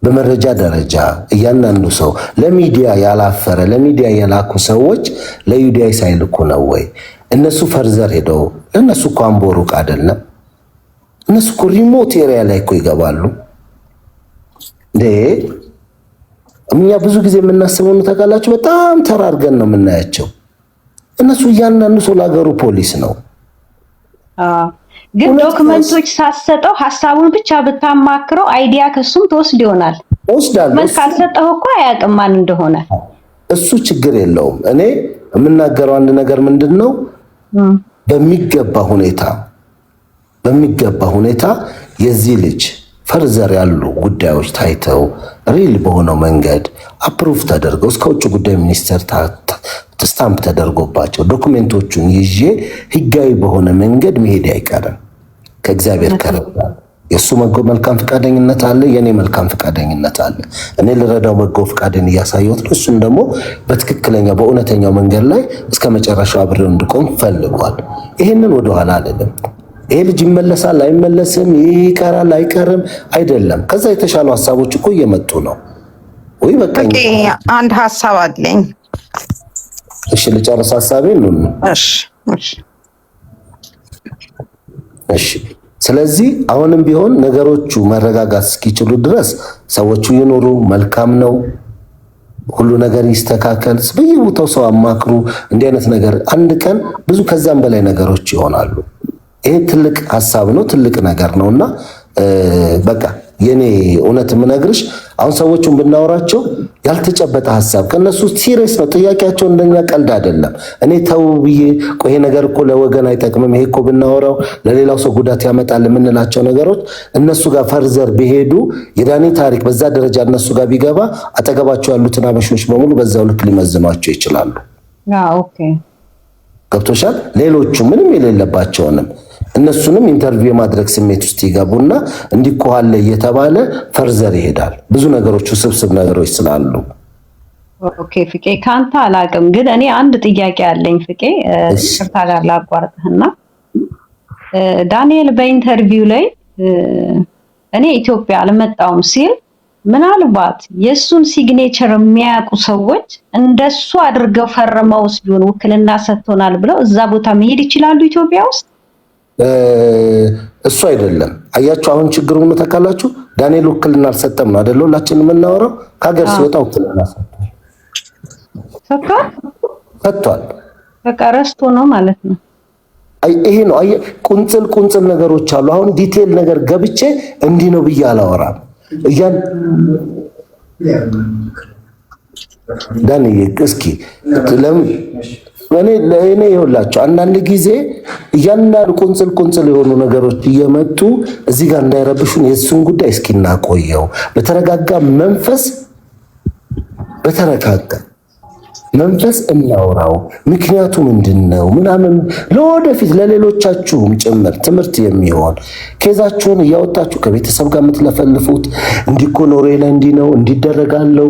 በመረጃ ደረጃ እያንዳንዱ ሰው ለሚዲያ ያላፈረ ለሚዲያ የላኩ ሰዎች ለዩዲአይ ሳይልኩ ነው ወይ? እነሱ ፈርዘር ሄደው እነሱ እኮ አምቦ ሩቅ አይደለም። እነሱ እኮ ሪሞት ኤሪያ ላይ እኮ ይገባሉ። እኛ ብዙ ጊዜ የምናስበው ተቃላችሁ በጣም ተራርገን ነው የምናያቸው። እነሱ እያንዳንዱ ሰው ለሀገሩ ፖሊስ ነው። ግን ዶክመንቶች ሳሰጠው ሐሳቡን ብቻ ብታማክረው አይዲያ ከሱም ተወስድ ይሆናል። ዶክመንት ካልሰጠው እኮ አያውቅም ማን እንደሆነ። እሱ ችግር የለውም። እኔ የምናገረው አንድ ነገር ምንድነው በሚገባ ሁኔታ የዚህ ልጅ ፈርዘር ያሉ ጉዳዮች ታይተው ሪል በሆነው መንገድ አፕሩቭ ተደርገው እስከ ውጭ ጉዳይ ሚኒስቴር ስታምፕ ተደርጎባቸው ዶክመንቶቹን ይዤ ህጋዊ በሆነ መንገድ መሄድ አይቀርም። ከእግዚአብሔር ከረዳ የሱ መልካም ፈቃደኝነት አለ፣ የኔ መልካም ፈቃደኝነት አለ። እኔ ልረዳው በጎ ፈቃደኝ እያሳየሁት ነው። እሱም ደግሞ በትክክለኛ በእውነተኛው መንገድ ላይ እስከ መጨረሻው አብሬው እንድቆም ፈልጓል። ይሄንን ወደኋላ አይደለም። ይሄ ልጅ ይመለሳል አይመለስም፣ ይቀራል አይቀርም አይደለም። ከዛ የተሻሉ ሀሳቦች እኮ እየመጡ ነው። ወይ በቃ አንድ ሀሳብ አለኝ። እሺ ልጨርስ ሀሳቤን ነው። እሺ ስለዚህ አሁንም ቢሆን ነገሮቹ መረጋጋት እስኪችሉ ድረስ ሰዎቹ ይኖሩ፣ መልካም ነው። ሁሉ ነገር ይስተካከል። በየቦታው ሰው አማክሩ። እንዲህ አይነት ነገር አንድ ቀን ብዙ ከዛም በላይ ነገሮች ይሆናሉ። ይሄ ትልቅ ሀሳብ ነው፣ ትልቅ ነገር ነውና በቃ የኔ እውነት የምነግርሽ አሁን ሰዎቹን ብናወራቸው ያልተጨበጠ ሀሳብ ከነሱ ሲሪየስ ነው ጥያቄያቸው፣ እንደኛ ቀልድ አይደለም። እኔ ተው ብዬ ቆይ ይሄ ነገር እኮ ለወገን አይጠቅምም፣ ይሄ እኮ ብናወራው ለሌላው ሰው ጉዳት ያመጣል የምንላቸው ነገሮች እነሱ ጋር ፈርዘር ቢሄዱ የዳኒ ታሪክ በዛ ደረጃ እነሱ ጋር ቢገባ አጠገባቸው ያሉትን አበሾች በሙሉ በዛው ልክ ሊመዝኗቸው ይችላሉ። ኦኬ ገብቶሻል? ሌሎቹ ምንም የሌለባቸውንም እነሱንም ኢንተርቪው የማድረግ ስሜት ውስጥ ይገቡና እንዲቆሃለ እየተባለ ፈርዘር ይሄዳል። ብዙ ነገሮች ውስብስብ ነገሮች ስላሉ። ኦኬ ፍቄ ካንተ አላቅም፣ ግን እኔ አንድ ጥያቄ አለኝ ፍቄ፣ ይቅርታ ጋር ላቋርጥህና ዳንኤል በኢንተርቪው ላይ እኔ ኢትዮጵያ አልመጣውም ሲል ምናልባት የሱን ሲግኔቸር የሚያውቁ ሰዎች እንደሱ አድርገው ፈርመውስ ቢሆን ውክልና ሰጥቶናል ብለው እዛ ቦታ መሄድ ይችላሉ ኢትዮጵያ ውስጥ? እሱ አይደለም። አያችሁ አሁን ችግሩ ምን ተካላችሁ? ዳንኤል ውክልና አልሰጠም ነው አይደል? ሁላችንም የምናወራው ከሀገር ሲወጣ ውክልና ሰጥቷል። በቃ ረስቶ ነው ማለት ነው። ይሄ ነው ቁንጽል ነገሮች አሉ። አሁን ዲቴል ነገር ገብቼ እንዲህ ነው ብዬ አላወራም። ዳንኤል እስኪ እኔ ይኸውላችሁ አንዳንድ ጊዜ እያንዳንዱ ቁንጽል የሆኑ ነገሮች እየመጡ እዚህ ጋር እንዳይረብሹን የሱን ጉዳይ እስኪ እናቆየው። በተረጋጋ መንፈስ እናውራው። ምክንያቱ ምንድነው ምናምን ለወደፊት ለሌሎቻችሁም ጭምር ትምህርት የሚሆን ኬዛችሁን እያወጣችሁ ከቤተሰብ ጋር የምትለፈልፉት እንዲኮ ኖሬ ላይ እንዲህ ነው እንዲደረጋለው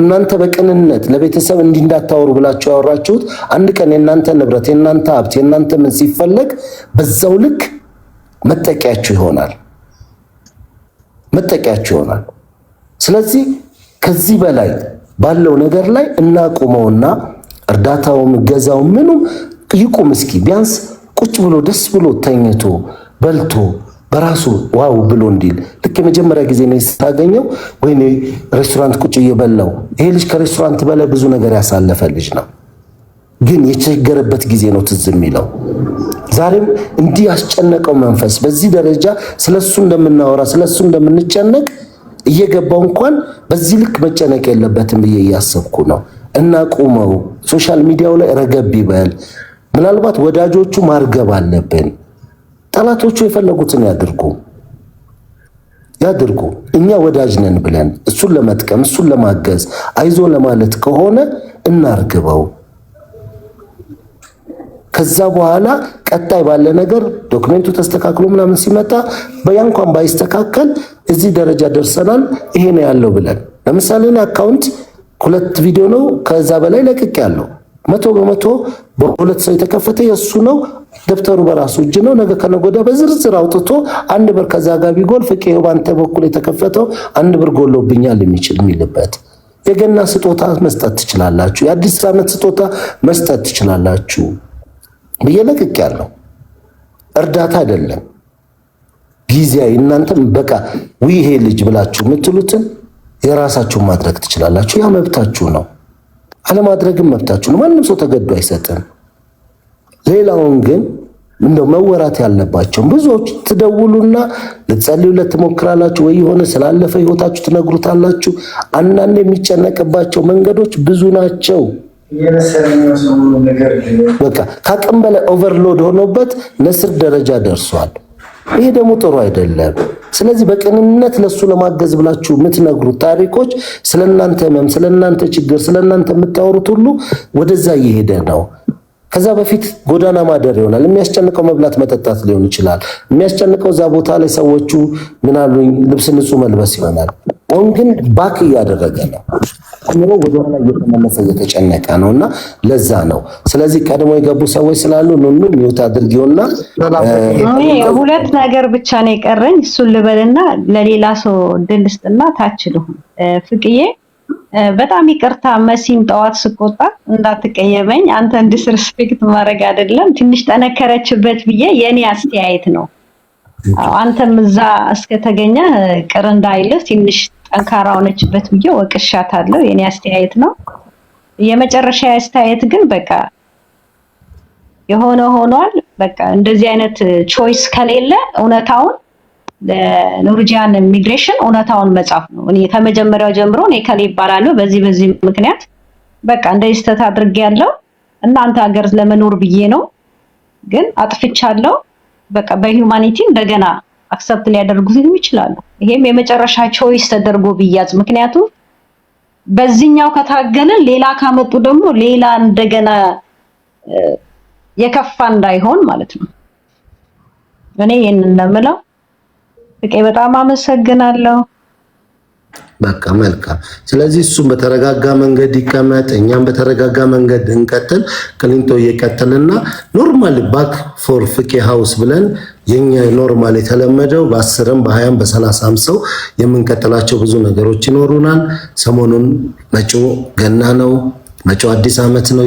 እናንተ በቅንነት ለቤተሰብ እንዲህ እንዳታወሩ ብላችሁ ያወራችሁት አንድ ቀን የእናንተ ንብረት የእናንተ ሀብት የእናንተ ምን ሲፈለግ በዛው ልክ መጠቂያችሁ ይሆናል። ስለዚህ ከዚህ በላይ ባለው ነገር ላይ እናቁመውና እርዳታውም ገዛው ምኑም ይቁም። እስኪ ቢያንስ ቁጭ ብሎ ደስ ብሎ ተኝቶ በልቶ በራሱ ዋው ብሎ እንዲል ልክ የመጀመሪያ ጊዜ ነው ስታገኘው ወይኔ ሬስቶራንት ቁጭ እየበላው ይሄ ልጅ ከሬስቶራንት በላይ ብዙ ነገር ያሳለፈ ልጅ ነው። ግን የቸገረበት ጊዜ ነው ትዝ የሚለው። ዛሬም እንዲህ ያስጨነቀው መንፈስ በዚህ ደረጃ ስለሱ እንደምናወራ ስለሱ እንደምንጨነቅ እየገባው እንኳን በዚህ ልክ መጨነቅ የለበትም ብዬ እያሰብኩ ነው። እናቁመው። ሶሻል ሚዲያው ላይ ረገብ ይበል። ምናልባት ወዳጆቹ ማርገብ አለብን። ጠላቶቹ የፈለጉትን ያድርጉ። እኛ ወዳጅ ነን ብለን እሱን ለመጥቀም እሱን ለማገዝ አይዞ ለማለት ከሆነ እናርግበው። ከዛ በኋላ ቀጣይ ባለ ነገር ዶክመንቱ ተስተካክሎ ምናምን ሲመጣ በያንኳን ባይስተካከል እዚህ ደረጃ ደርሰናል ይሄ ነው ያለው ብለን ለምሳሌ አካውንት 2 ቪዲዮ ነው ከዛ በላይ ለቅቅ ያለው 100% በሁለት ሰው የተከፈተ የሱ ነው። ደብተሩ በራሱ እጅ ነው። ነገ ከነገ በዝርዝር አውጥቶ አንድ ብር ከዛ ጋር ቢጎል ፍቄው ባንተ በኩል የተከፈተው አንድ ብር ጎሎብኛል የሚልበት የገና ስጦታ መስጠት ትችላላችሁ። የአዲስ ዓመት ስጦታ መስጠት ትችላላችሁ። በየለቅቅ ያለው እርዳታ አይደለም ጊዜያዊ እናንተም በቃ ይሄ ልጅ ብላችሁ የምትሉትን የራሳችሁን ማድረግ ትችላላችሁ። ያ መብታችሁ ነው። አለማድረግም መብታችሁ ነው። ማንም ሰው ተገዶ አይሰጥም። ሌላውን ግን እንደው መወራት ያለባቸው ብዙዎች ትደውሉና ልትጸልዩለት ትሞክራላችሁ ወይ የሆነ ስላለፈ ህይወታችሁ ትነግሩታላችሁ። አንዳንድ የሚጨነቅባቸው መንገዶች ብዙ ናቸው። በቃ ከአቅም በላይ ኦቨርሎድ ሆኖበት ነስር ደረጃ ደርሷል። ይሄ ደግሞ ጥሩ አይደለም። ስለዚህ በቅንነት ለሱ ለማገዝ ብላችሁ የምትነግሩት ታሪኮች ስለናንተ ህመም፣ ስለናንተ ችግር፣ ስለናንተ የምታወሩት ሁሉ ወደዛ እየሄደ ነው። ከዛ በፊት ጎዳና ማደር ይሆናል። የሚያስጨንቀው መብላት መጠጣት ሊሆን ይችላል። የሚያስጨንቀው እዛ ቦታ ላይ ሰዎቹ ምናሉኝ ልብስ ንጹህ መልበስ ይሆናል። አሁን ግን ባክ እያደረገ ነው። አምሮ ወደኋላ እየተመለሰ እየተጨነቀ ነውና ለዛ ነው። ስለዚህ ቀድሞ የገቡ ሰዎች ስላሉ ኑኑ ሚውት አድርጊውና ሁለት ነገር ብቻ ነው የቀረኝ። እሱን ልበልና ለሌላ ሰው ድል ስጥና ታች ልሁን። ፍቅዬ በጣም ይቅርታ መሲን ጠዋት ስቆጣ እንዳትቀየመኝ። አንተ ዲስሪስፔክት ማድረግ አይደለም ትንሽ ጠነከረችበት ብዬ የኔ አስተያየት ነው። አንተም እዛ እስከተገኘ ቅር እንዳይልህ ትንሽ ጠንካራ ሆነችበት ብዬ ወቅሻታለሁ። የኔ አስተያየት ነው። የመጨረሻ አስተያየት ግን በቃ የሆነ ሆኗል። በቃ እንደዚህ አይነት ቾይስ ከሌለ እውነታውን ለኖርጂያን ኢሚግሬሽን እውነታውን መጻፍ ነው። እኔ ከመጀመሪያው ጀምሮ እኔ ከሌ ይባላለሁ በዚህ ምክንያት በቃ እንደዚህ ስተት አድርጌያለሁ እናንተ ሀገር ለመኖር ብዬ ነው፣ ግን አጥፍቻለሁ። በቃ በሂዩማኒቲ እንደገና አክሰፕት ሊያደርጉትም ይችላሉ። ይሄም የመጨረሻ ቾይስ ተደርጎ ቢያዝ፣ ምክንያቱም በዚህኛው ከታገልን ሌላ ካመጡ ደግሞ ሌላ እንደገና የከፋ እንዳይሆን ማለት ነው። እኔ ይሄንን ነው የምለው። ፍቄ በጣም አመሰግናለሁ። በቃ መልካም። ስለዚህ እሱም በተረጋጋ መንገድ ይቀመጥ፣ እኛም በተረጋጋ መንገድ እንቀጥል። ክሊንቶ እየቀጥልና ኖርማል ባክ ፎር ፍቄ ሃውስ ብለን የኛ ኖርማል የተለመደው በ10ም በ20ም በ30ም ሰው የምንቀጥላቸው ብዙ ነገሮች ይኖሩናል። ሰሞኑን መጪው ገና ነው፣ መጪው አዲስ ዓመት ነው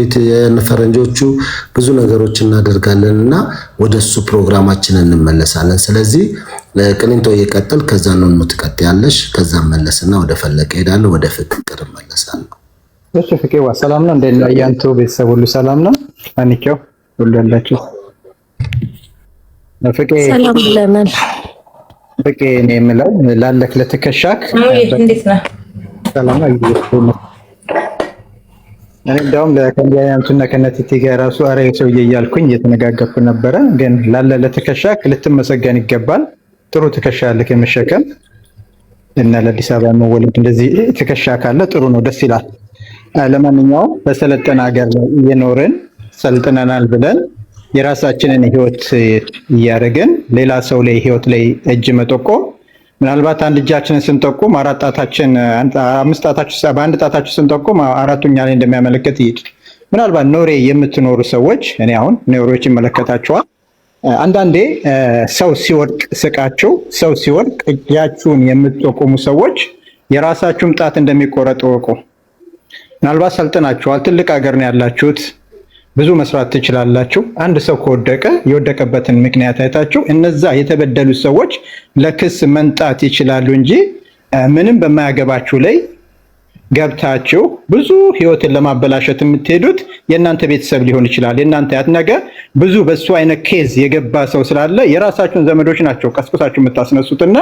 የፈረንጆቹ። ብዙ ነገሮች እናደርጋለንና ወደሱ ፕሮግራማችን እንመለሳለን። ስለዚህ ለቅሊንቶ እየቀጥል ከዛ ነው ትቀጥያለሽ። ከዛ መለስና ወደ ፈለቀ ሄዳለሁ፣ ወደ ፍቅር መለሳለሁ። እሺ ፍቄዋ ሰላም ነው? እንደና ያንተ ቤተሰብ ሁሉ ሰላም ነው? አንቺው ሁሉ ያላችሁ ፍቄ ሰላም ብለናል። ፍቄ እኔ የምለው ላለክ ለተከሻክ እንዴት ነህ? ሰላም ነው። እኔ እንደውም ለከንያያንቱና ከነቲቲ ጋር ራሱ አሬ ሰውዬ እያልኩኝ እየተነጋገርኩ ነበረ። ግን ላለ ለተከሻክ ልትመሰገን ይገባል። ጥሩ ትከሻ ያለክ የመሸከም እና ለአዲስ አበባ መወለድ እንደዚህ ትከሻ ካለ ጥሩ ነው፣ ደስ ይላል። ለማንኛውም በሰለጠነ ሀገር ላይ እየኖርን ሰልጥነናል ብለን የራሳችንን ህይወት እያደረግን ሌላ ሰው ላይ ህይወት ላይ እጅ መጠቆም፣ ምናልባት አንድ እጃችንን ስንጠቁም አራት ጣታችን አምስት ጣታችን በአንድ ጣታችን ስንጠቁም አራቱኛ ላይ እንደሚያመለክት ይሄድ። ምናልባት ኖሬ የምትኖሩ ሰዎች እኔ አሁን ኖሬዎች ይመለከታቸዋል። አንዳንዴ ሰው ሲወድቅ ስቃችሁ፣ ሰው ሲወድቅ እጃችሁን የምትጠቁሙ ሰዎች የራሳችሁም ጣት እንደሚቆረጥ ወቁ። ምናልባት ሰልጥናችኋል፣ ትልቅ ሀገር ነው ያላችሁት፣ ብዙ መስራት ትችላላችሁ። አንድ ሰው ከወደቀ የወደቀበትን ምክንያት አይታችሁ እነዛ የተበደሉት ሰዎች ለክስ መንጣት ይችላሉ እንጂ ምንም በማያገባችሁ ላይ ገብታችሁ ብዙ ህይወትን ለማበላሸት የምትሄዱት የእናንተ ቤተሰብ ሊሆን ይችላል። የእናንተ ያትነገ ብዙ በሱ አይነት ኬዝ የገባ ሰው ስላለ የራሳችሁን ዘመዶች ናቸው ቀስቁሳችሁ የምታስነሱትና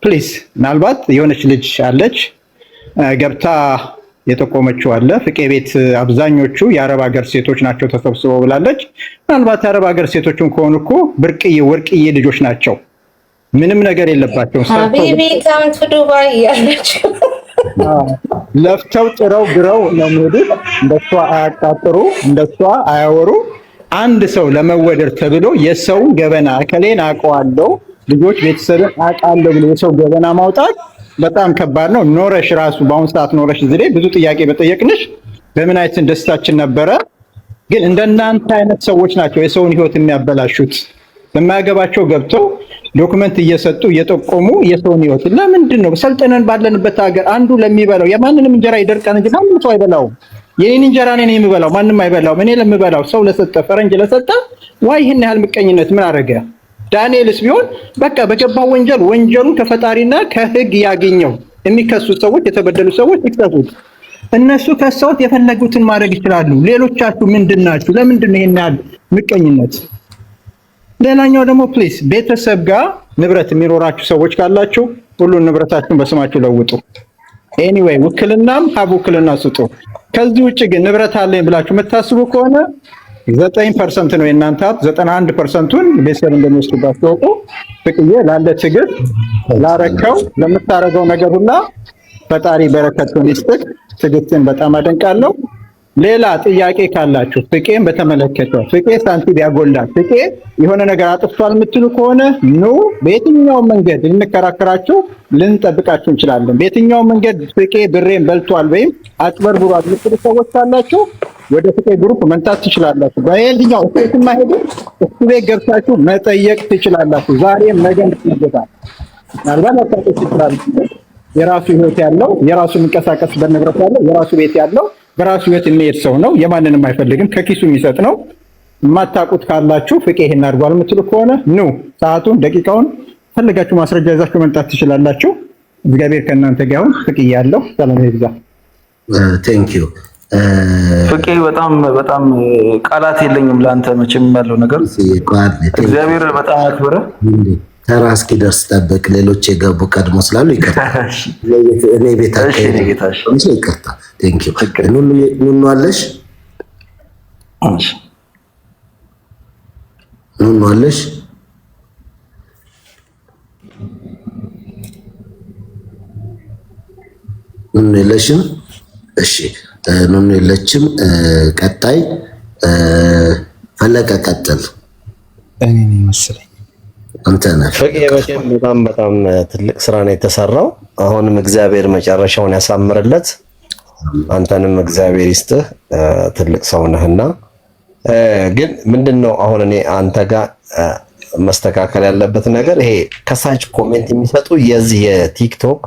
ፕሊዝ፣ ምናልባት የሆነች ልጅ አለች ገብታ የጠቆመችው አለ ፍቄ ቤት አብዛኞቹ የአረብ ሀገር ሴቶች ናቸው ተሰብስበው ብላለች። ምናልባት የአረብ ሀገር ሴቶችም ከሆኑ እኮ ብርቅዬ ወርቅዬ ልጆች ናቸው፣ ምንም ነገር የለባቸውም። ሀቢቢ ካም ቱ ዱባይ ያለችው ለፍተው ጥረው ግረው ነው የሚሄዱት። እንደሷ አያቃጥሩ፣ እንደሷ አያወሩ። አንድ ሰው ለመወደድ ተብሎ የሰው ገበና እከሌን አውቀዋለሁ ልጆች ቤተሰብን አውቃለሁ ብሎ የሰው ገበና ማውጣት በጣም ከባድ ነው። ኖረሽ ራሱ በአሁን ሰዓት ኖረሽ ዝሬ ብዙ ጥያቄ በጠየቅንሽ በምን አይነት ደስታችን ነበረ። ግን እንደናንተ አይነት ሰዎች ናቸው የሰውን ህይወት የሚያበላሹት። በማያገባቸው ገብተው ዶክመንት እየሰጡ እየጠቆሙ የሰውን ህይወት ለምንድን ነው ሰልጥነን ባለንበት ሀገር አንዱ ለሚበላው የማንንም እንጀራ ይደርቃል እንጂ ማንም ሰው አይበላውም። የኔን እንጀራ እኔ የምበላው ማንም አይበላውም። እኔ ለምበላው ሰው ለሰጠ ፈረንጅ ለሰጠ ዋይ ይሄን ያህል ምቀኝነት ምን አረገ? ዳንኤልስ ቢሆን በቃ በገባው ወንጀል ወንጀሉ ከፈጣሪና ከህግ ያገኘው የሚከሱት ሰዎች የተበደሉ ሰዎች ይከሱት። እነሱ ከሰውት የፈለጉትን ማድረግ ይችላሉ። ሌሎቻችሁ ምንድናችሁ? ለምንድን ነው ይሄን ያህል ምቀኝነት? ሌላኛው ደግሞ ፕሊስ ቤተሰብ ጋር ንብረት የሚኖራችሁ ሰዎች ካላችሁ ሁሉን ንብረታችሁን በስማችሁ ለውጡ። ኤኒዌይ ውክልናም ሀብ ውክልና ስጡ። ከዚህ ውጭ ግን ንብረት አለኝ ብላችሁ የምታስቡ ከሆነ 9% ነው የእናንተ ሀብት፣ 91%ን ቤተሰብ እንደሚወስድባችሁ ወቁ። ፍቅዬ ላለ ትግል ላረከው ለምታረገው ነገር ሁላ ፈጣሪ በረከቱን ይስጥህ። ትግስትን በጣም አደንቃለሁ። ሌላ ጥያቄ ካላችሁ ፍቄን በተመለከተ ፍቄ ሳንቲም ያጎላል፣ ፍቄ የሆነ ነገር አጥፍቷል የምትሉ ከሆነ ኑ በየትኛው መንገድ ልንከራከራችሁ ልንጠብቃችሁ እንችላለን። በየትኛው መንገድ ፍቄ ብሬን በልቷል ወይም አጭበርብሯል የምትሉ ሰዎች ካላችሁ ወደ ፍቄ ግሩፕ መንታት ትችላላችሁ። በየትኛው እስቴት ማሄዱ እሱ ቤት ገብታችሁ መጠየቅ ትችላላችሁ። ዛሬም ነገም ትይገታል ምናልባት አታውቁት ትችላላችሁ። የራሱ ህይወት ያለው የራሱ የሚንቀሳቀስበት ንብረት ያለው የራሱ ቤት ያለው በራሱ ህይወት የሚሄድ ሰው ነው። የማንንም አይፈልግም፣ ከኪሱ የሚሰጥ ነው። የማታውቁት ካላችሁ ፍቄ ይሄን አድርጓል የምትሉ ከሆነ ኑ ሰዓቱን ደቂቃውን ፈልጋችሁ ማስረጃ ይዛችሁ መምጣት ትችላላችሁ። እግዚአብሔር ከእናንተ ጋር ይሁን። ፍቄ ያለው ሰላም ይብዛ። ቴንክ ዩ ፍቄ በጣም ቃላት የለኝም ለአንተ መቼም ያለው ነገር እግዚአብሔር በጣም ያክብረ። ተራ እስኪደርስ ጠብቅ። ሌሎች የገቡ ቀድሞ ስላሉ ይቅርታ። እኔ ቤታችን ይቅርታ። ቴንክ ዩ ኑኑ አለሽ ኑኑ አለሽ ኑኑ የለሽም? እሺ ኑኑ የለችም። ቀጣይ ፈለቀ ቀጥል። እኔ መሰለኝ አንተ ነህ። በጣም ትልቅ ስራ ነው የተሰራው። አሁንም እግዚአብሔር መጨረሻውን ያሳምርለት። አንተንም እግዚአብሔር ይስጥህ። ትልቅ ሰው ነህና ግን ምንድነው አሁን እኔ አንተ ጋር መስተካከል ያለበት ነገር ይሄ ከሳች ኮሜንት የሚሰጡ የዚህ የቲክቶክ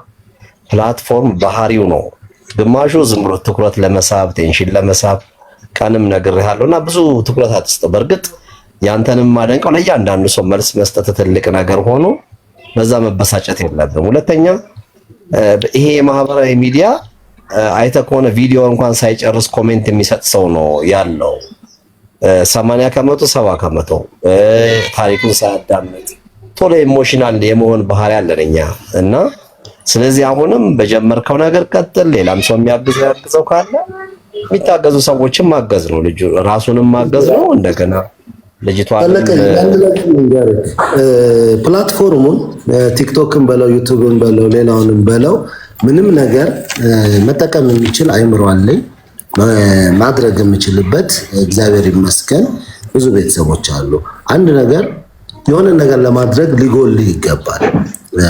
ፕላትፎርም ባህሪው ነው። ግማሹ ዝም ብሎ ትኩረት ለመሳብ ቴንሽን ለመሳብ ቀንም ነግሬሃለሁና ብዙ ትኩረት አትስጠው። በእርግጥ ያንተንም ማደንቀው ለእያንዳንዱ ሰው መልስ መስጠት ትልቅ ነገር ሆኖ በዛ መበሳጨት የለብም። ሁለተኛ ይሄ የማህበራዊ ሚዲያ አይተህ ከሆነ ቪዲዮ እንኳን ሳይጨርስ ኮሜንት የሚሰጥ ሰው ነው ያለው። 80% 70% ታሪኩን ሳያዳምጥ ቶሎ ኢሞሽናል የመሆን ባህሪ አለን እኛ እና ስለዚህ አሁንም በጀመርከው ነገር ቀጥል። ሌላም ሰው የሚያግዘው ካለ የሚታገዙ ሰዎችን ማገዝ ነው። ልጁ ራሱንም ማገዝ ነው። እንደገና ልጅቷ ፕላትፎርሙን ቲክቶክን በለው ዩቲዩብን በለው ሌላውንም በለው ምንም ነገር መጠቀም የሚችል አይምሮ አለኝ። ማድረግ የምችልበት እግዚአብሔር ይመስገን ብዙ ቤተሰቦች አሉ። አንድ ነገር የሆነ ነገር ለማድረግ ሊጎልህ ይገባል።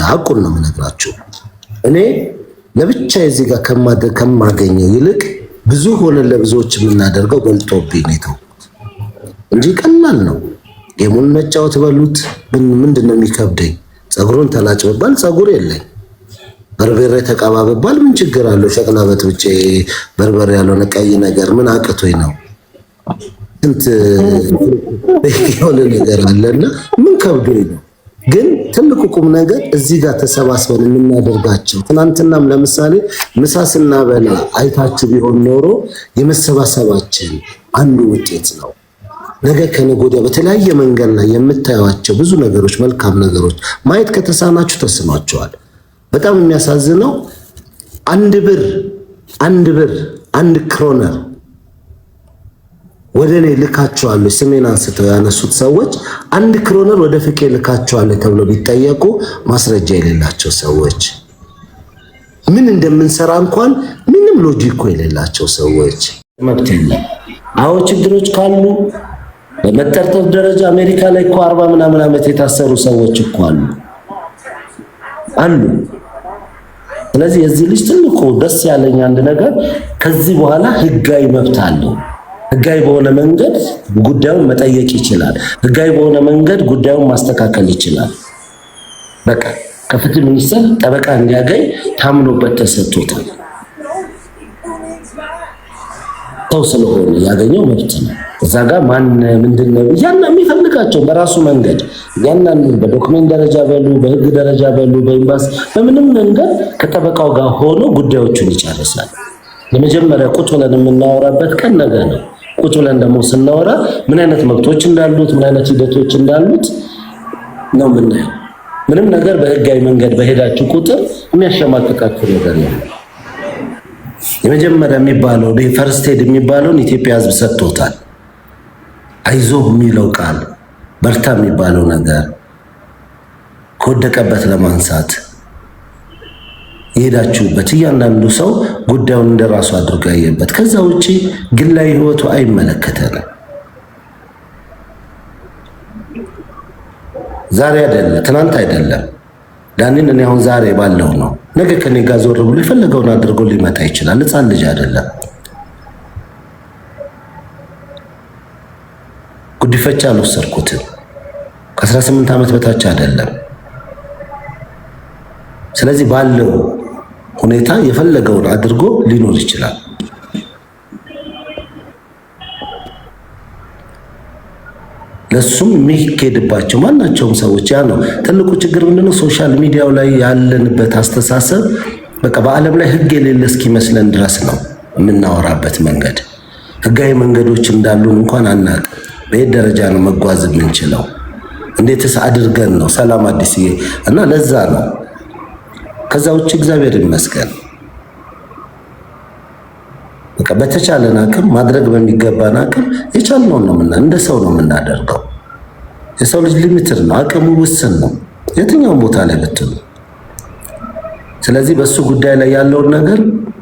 ሐቁን ነው የምነግራችሁ። እኔ ለብቻ እዚህ ጋር ከማገኘው ይልቅ ብዙ ሆነን ለብዙዎች የምናደርገው በልጦብኝ ነው እንጂ ቀላል ነው። ጌሙን መጫወት በሉት ምንድነው የሚከብደኝ? ፀጉሩን ተላጭ በባል ፀጉር የለኝ፣ በርበሬ ተቀባ በባል ምን ችግር አለው? ሸቅላ በጥብጬ በርበሬ ያልሆነ ቀይ ነገር ምን አቅቶኝ ነው? እንት የሆነ ነገር አለና ምን ከብዶኝ ነው? ግን ትልቁ ቁም ነገር እዚህ ጋር ተሰባስበን የምናደርጋቸው ትናንትናም ለምሳሌ ምሳ ስናበላ አይታችሁ ቢሆን ኖሮ የመሰባሰባችን አንዱ ውጤት ነው። ነገ ከነገ ወዲያ በተለያየ መንገድ ላይ የምታዩቸው ብዙ ነገሮች መልካም ነገሮች ማየት ከተሳናችሁ ተስኗቸዋል። በጣም የሚያሳዝነው አንድ ብር አንድ ክሮነር ወደ እኔ ልካቸዋለሁ ስሜን አንስተው ያነሱት ሰዎች አንድ ክሮነር ወደ ፍቄ ልካቸዋለሁ ተብሎ ቢጠየቁ ማስረጃ የሌላቸው ሰዎች ምን እንደምንሰራ እንኳን ምንም ሎጂክ የሌላቸው ሰዎች መብት የለም። አዎ ችግሮች ካሉ በመጠርጠር ደረጃ አሜሪካ ላይ እኮ 40 ምናምን ዓመት የታሰሩ ሰዎች እኮ አሉ። ስለዚህ የዚህ ልጅ ትልቁ ደስ ያለኝ አንድ ነገር ከዚህ በኋላ ህጋዊ መብት አለው። ህጋዊ በሆነ መንገድ ጉዳዩን መጠየቅ ይችላል። ህጋዊ በሆነ መንገድ ጉዳዩን ማስተካከል ይችላል። በቃ ከፍትህ ሚኒስቴር ጠበቃ እንዲያገኝ ታምኖበት ተሰጥቶታል። ሰው ስለሆነ ያገኘው መብት ነው። እዛ ጋር ማን ምንድነው ያና የሚፈልጋቸው በራሱ መንገድ ያናን በዶክመንት ደረጃ በሉ በህግ ደረጃ በሉ በኢምባሲ በምንም መንገድ ከጠበቃው ጋር ሆኖ ጉዳዮቹን ይጨርሳል። ለመጀመሪያ ቁጭ ብለን የምናወራበት ቀን ነገ ነው። ቁጭ ብለን ደግሞ ስናወራ ምን አይነት መብቶች እንዳሉት ምን አይነት ሂደቶች እንዳሉት ነው የምናየው። ምንም ነገር በህጋዊ መንገድ በሄዳችሁ ቁጥር የሚያሸማቅቃችሁ ነገር ነው። የመጀመሪያ የሚባለው ፈርስት ኤድ የሚባለውን ኢትዮጵያ ህዝብ ሰጥቶታል። አይዞህ የሚለው ቃል በርታ የሚባለው ነገር ከወደቀበት ለማንሳት የሄዳችሁበት እያንዳንዱ ሰው ጉዳዩን እንደራሱ አድርጎ ያየበት። ከዛ ውጪ ግላዊ ህይወቱ አይመለከተንም። ዛሬ አይደለም ትናንት አይደለም ዳኒን እኔ አሁን ዛሬ ባለው ነው። ነገ ከኔ ጋር ዞር ብሎ የፈለገውን አድርጎ ሊመጣ ይችላል። ህፃን ልጅ አይደለም። ጉዲፈቻ አልወሰድኩትም። ከ18 ዓመት በታች አይደለም። ስለዚህ ባለው ሁኔታ የፈለገውን አድርጎ ሊኖር ይችላል። ለሱም የሚሄድባቸው ማናቸውም ሰዎች ያ ነው ትልቁ ችግር ምንድነው? ሶሻል ሚዲያው ላይ ያለንበት አስተሳሰብ በቃ በዓለም ላይ ህግ የሌለ እስኪመስለን ድረስ ነው የምናወራበት መንገድ። ህጋዊ መንገዶች እንዳሉን እንኳን አናውቅም። በየት ደረጃ ነው መጓዝ የምንችለው? እንዴትስ አድርገን ነው ሰላም አዲስዬ እና ለዛ ነው። ከዛ ውጭ እግዚአብሔር ይመስገን በቃ በተቻለን አቅም ማድረግ በሚገባን አቅም የቻልነውን ነው እንደ ሰው ነው የምናደርገው። የሰው ልጅ ሊሚትድ ነው፣ አቅሙ ውስን ነው የትኛውም ቦታ ላይ ብትሉ። ስለዚህ በሱ ጉዳይ ላይ ያለውን ነገር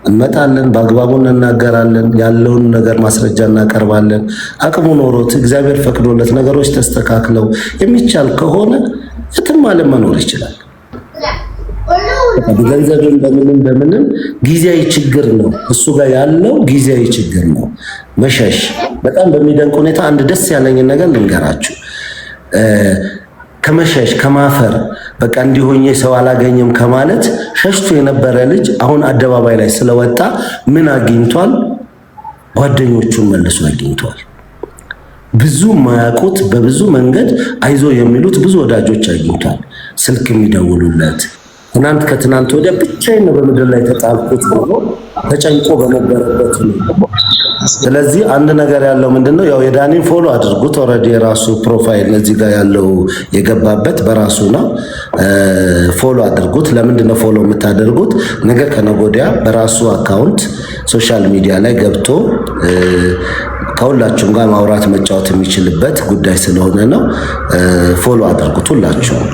እንመጣለን፣ በአግባቡ እንናገራለን፣ ያለውን ነገር ማስረጃ እናቀርባለን። አቅሙ ኖሮት እግዚአብሔር ፈቅዶለት ነገሮች ተስተካክለው የሚቻል ከሆነ የትም ዓለም መኖር ይችላል። በገንዘብም በምንም ጊዜያዊ ችግር ነው እሱ ጋር ያለው ጊዜያዊ ችግር ነው። መሸሽ በጣም በሚደንቅ ሁኔታ አንድ ደስ ያለኝን ነገር ልንገራችሁ። ከመሸሽ ከማፈር በቃ እንዲሆኜ ሰው አላገኝም ከማለት ሸሽቶ የነበረ ልጅ አሁን አደባባይ ላይ ስለወጣ ምን አግኝቷል? ጓደኞቹን መልሶ አግኝቷል። ብዙ ማያውቁት በብዙ መንገድ አይዞ የሚሉት ብዙ ወዳጆች አግኝቷል። ስልክ የሚደውሉለት ትናንት ከትናንት ወዲያ ብቻዬን ነው በምድር ላይ ተጣልኩት ብሎ ተጨንቆ በነበረበት ነው። ስለዚህ አንድ ነገር ያለው ምንድነው? ያው የዳኒን ፎሎ አድርጉት። ኦልሬዲ የራሱ ፕሮፋይል እዚህ ጋር ያለው የገባበት በራሱ ነው። ፎሎ አድርጉት። ለምንድነው ፎሎ የምታደርጉት? ነገ ከነገ ወዲያ በራሱ አካውንት ሶሻል ሚዲያ ላይ ገብቶ ከሁላችሁም ጋር ማውራት መጫወት የሚችልበት ጉዳይ ስለሆነ ነው። ፎሎ አድርጉት ሁላችሁም።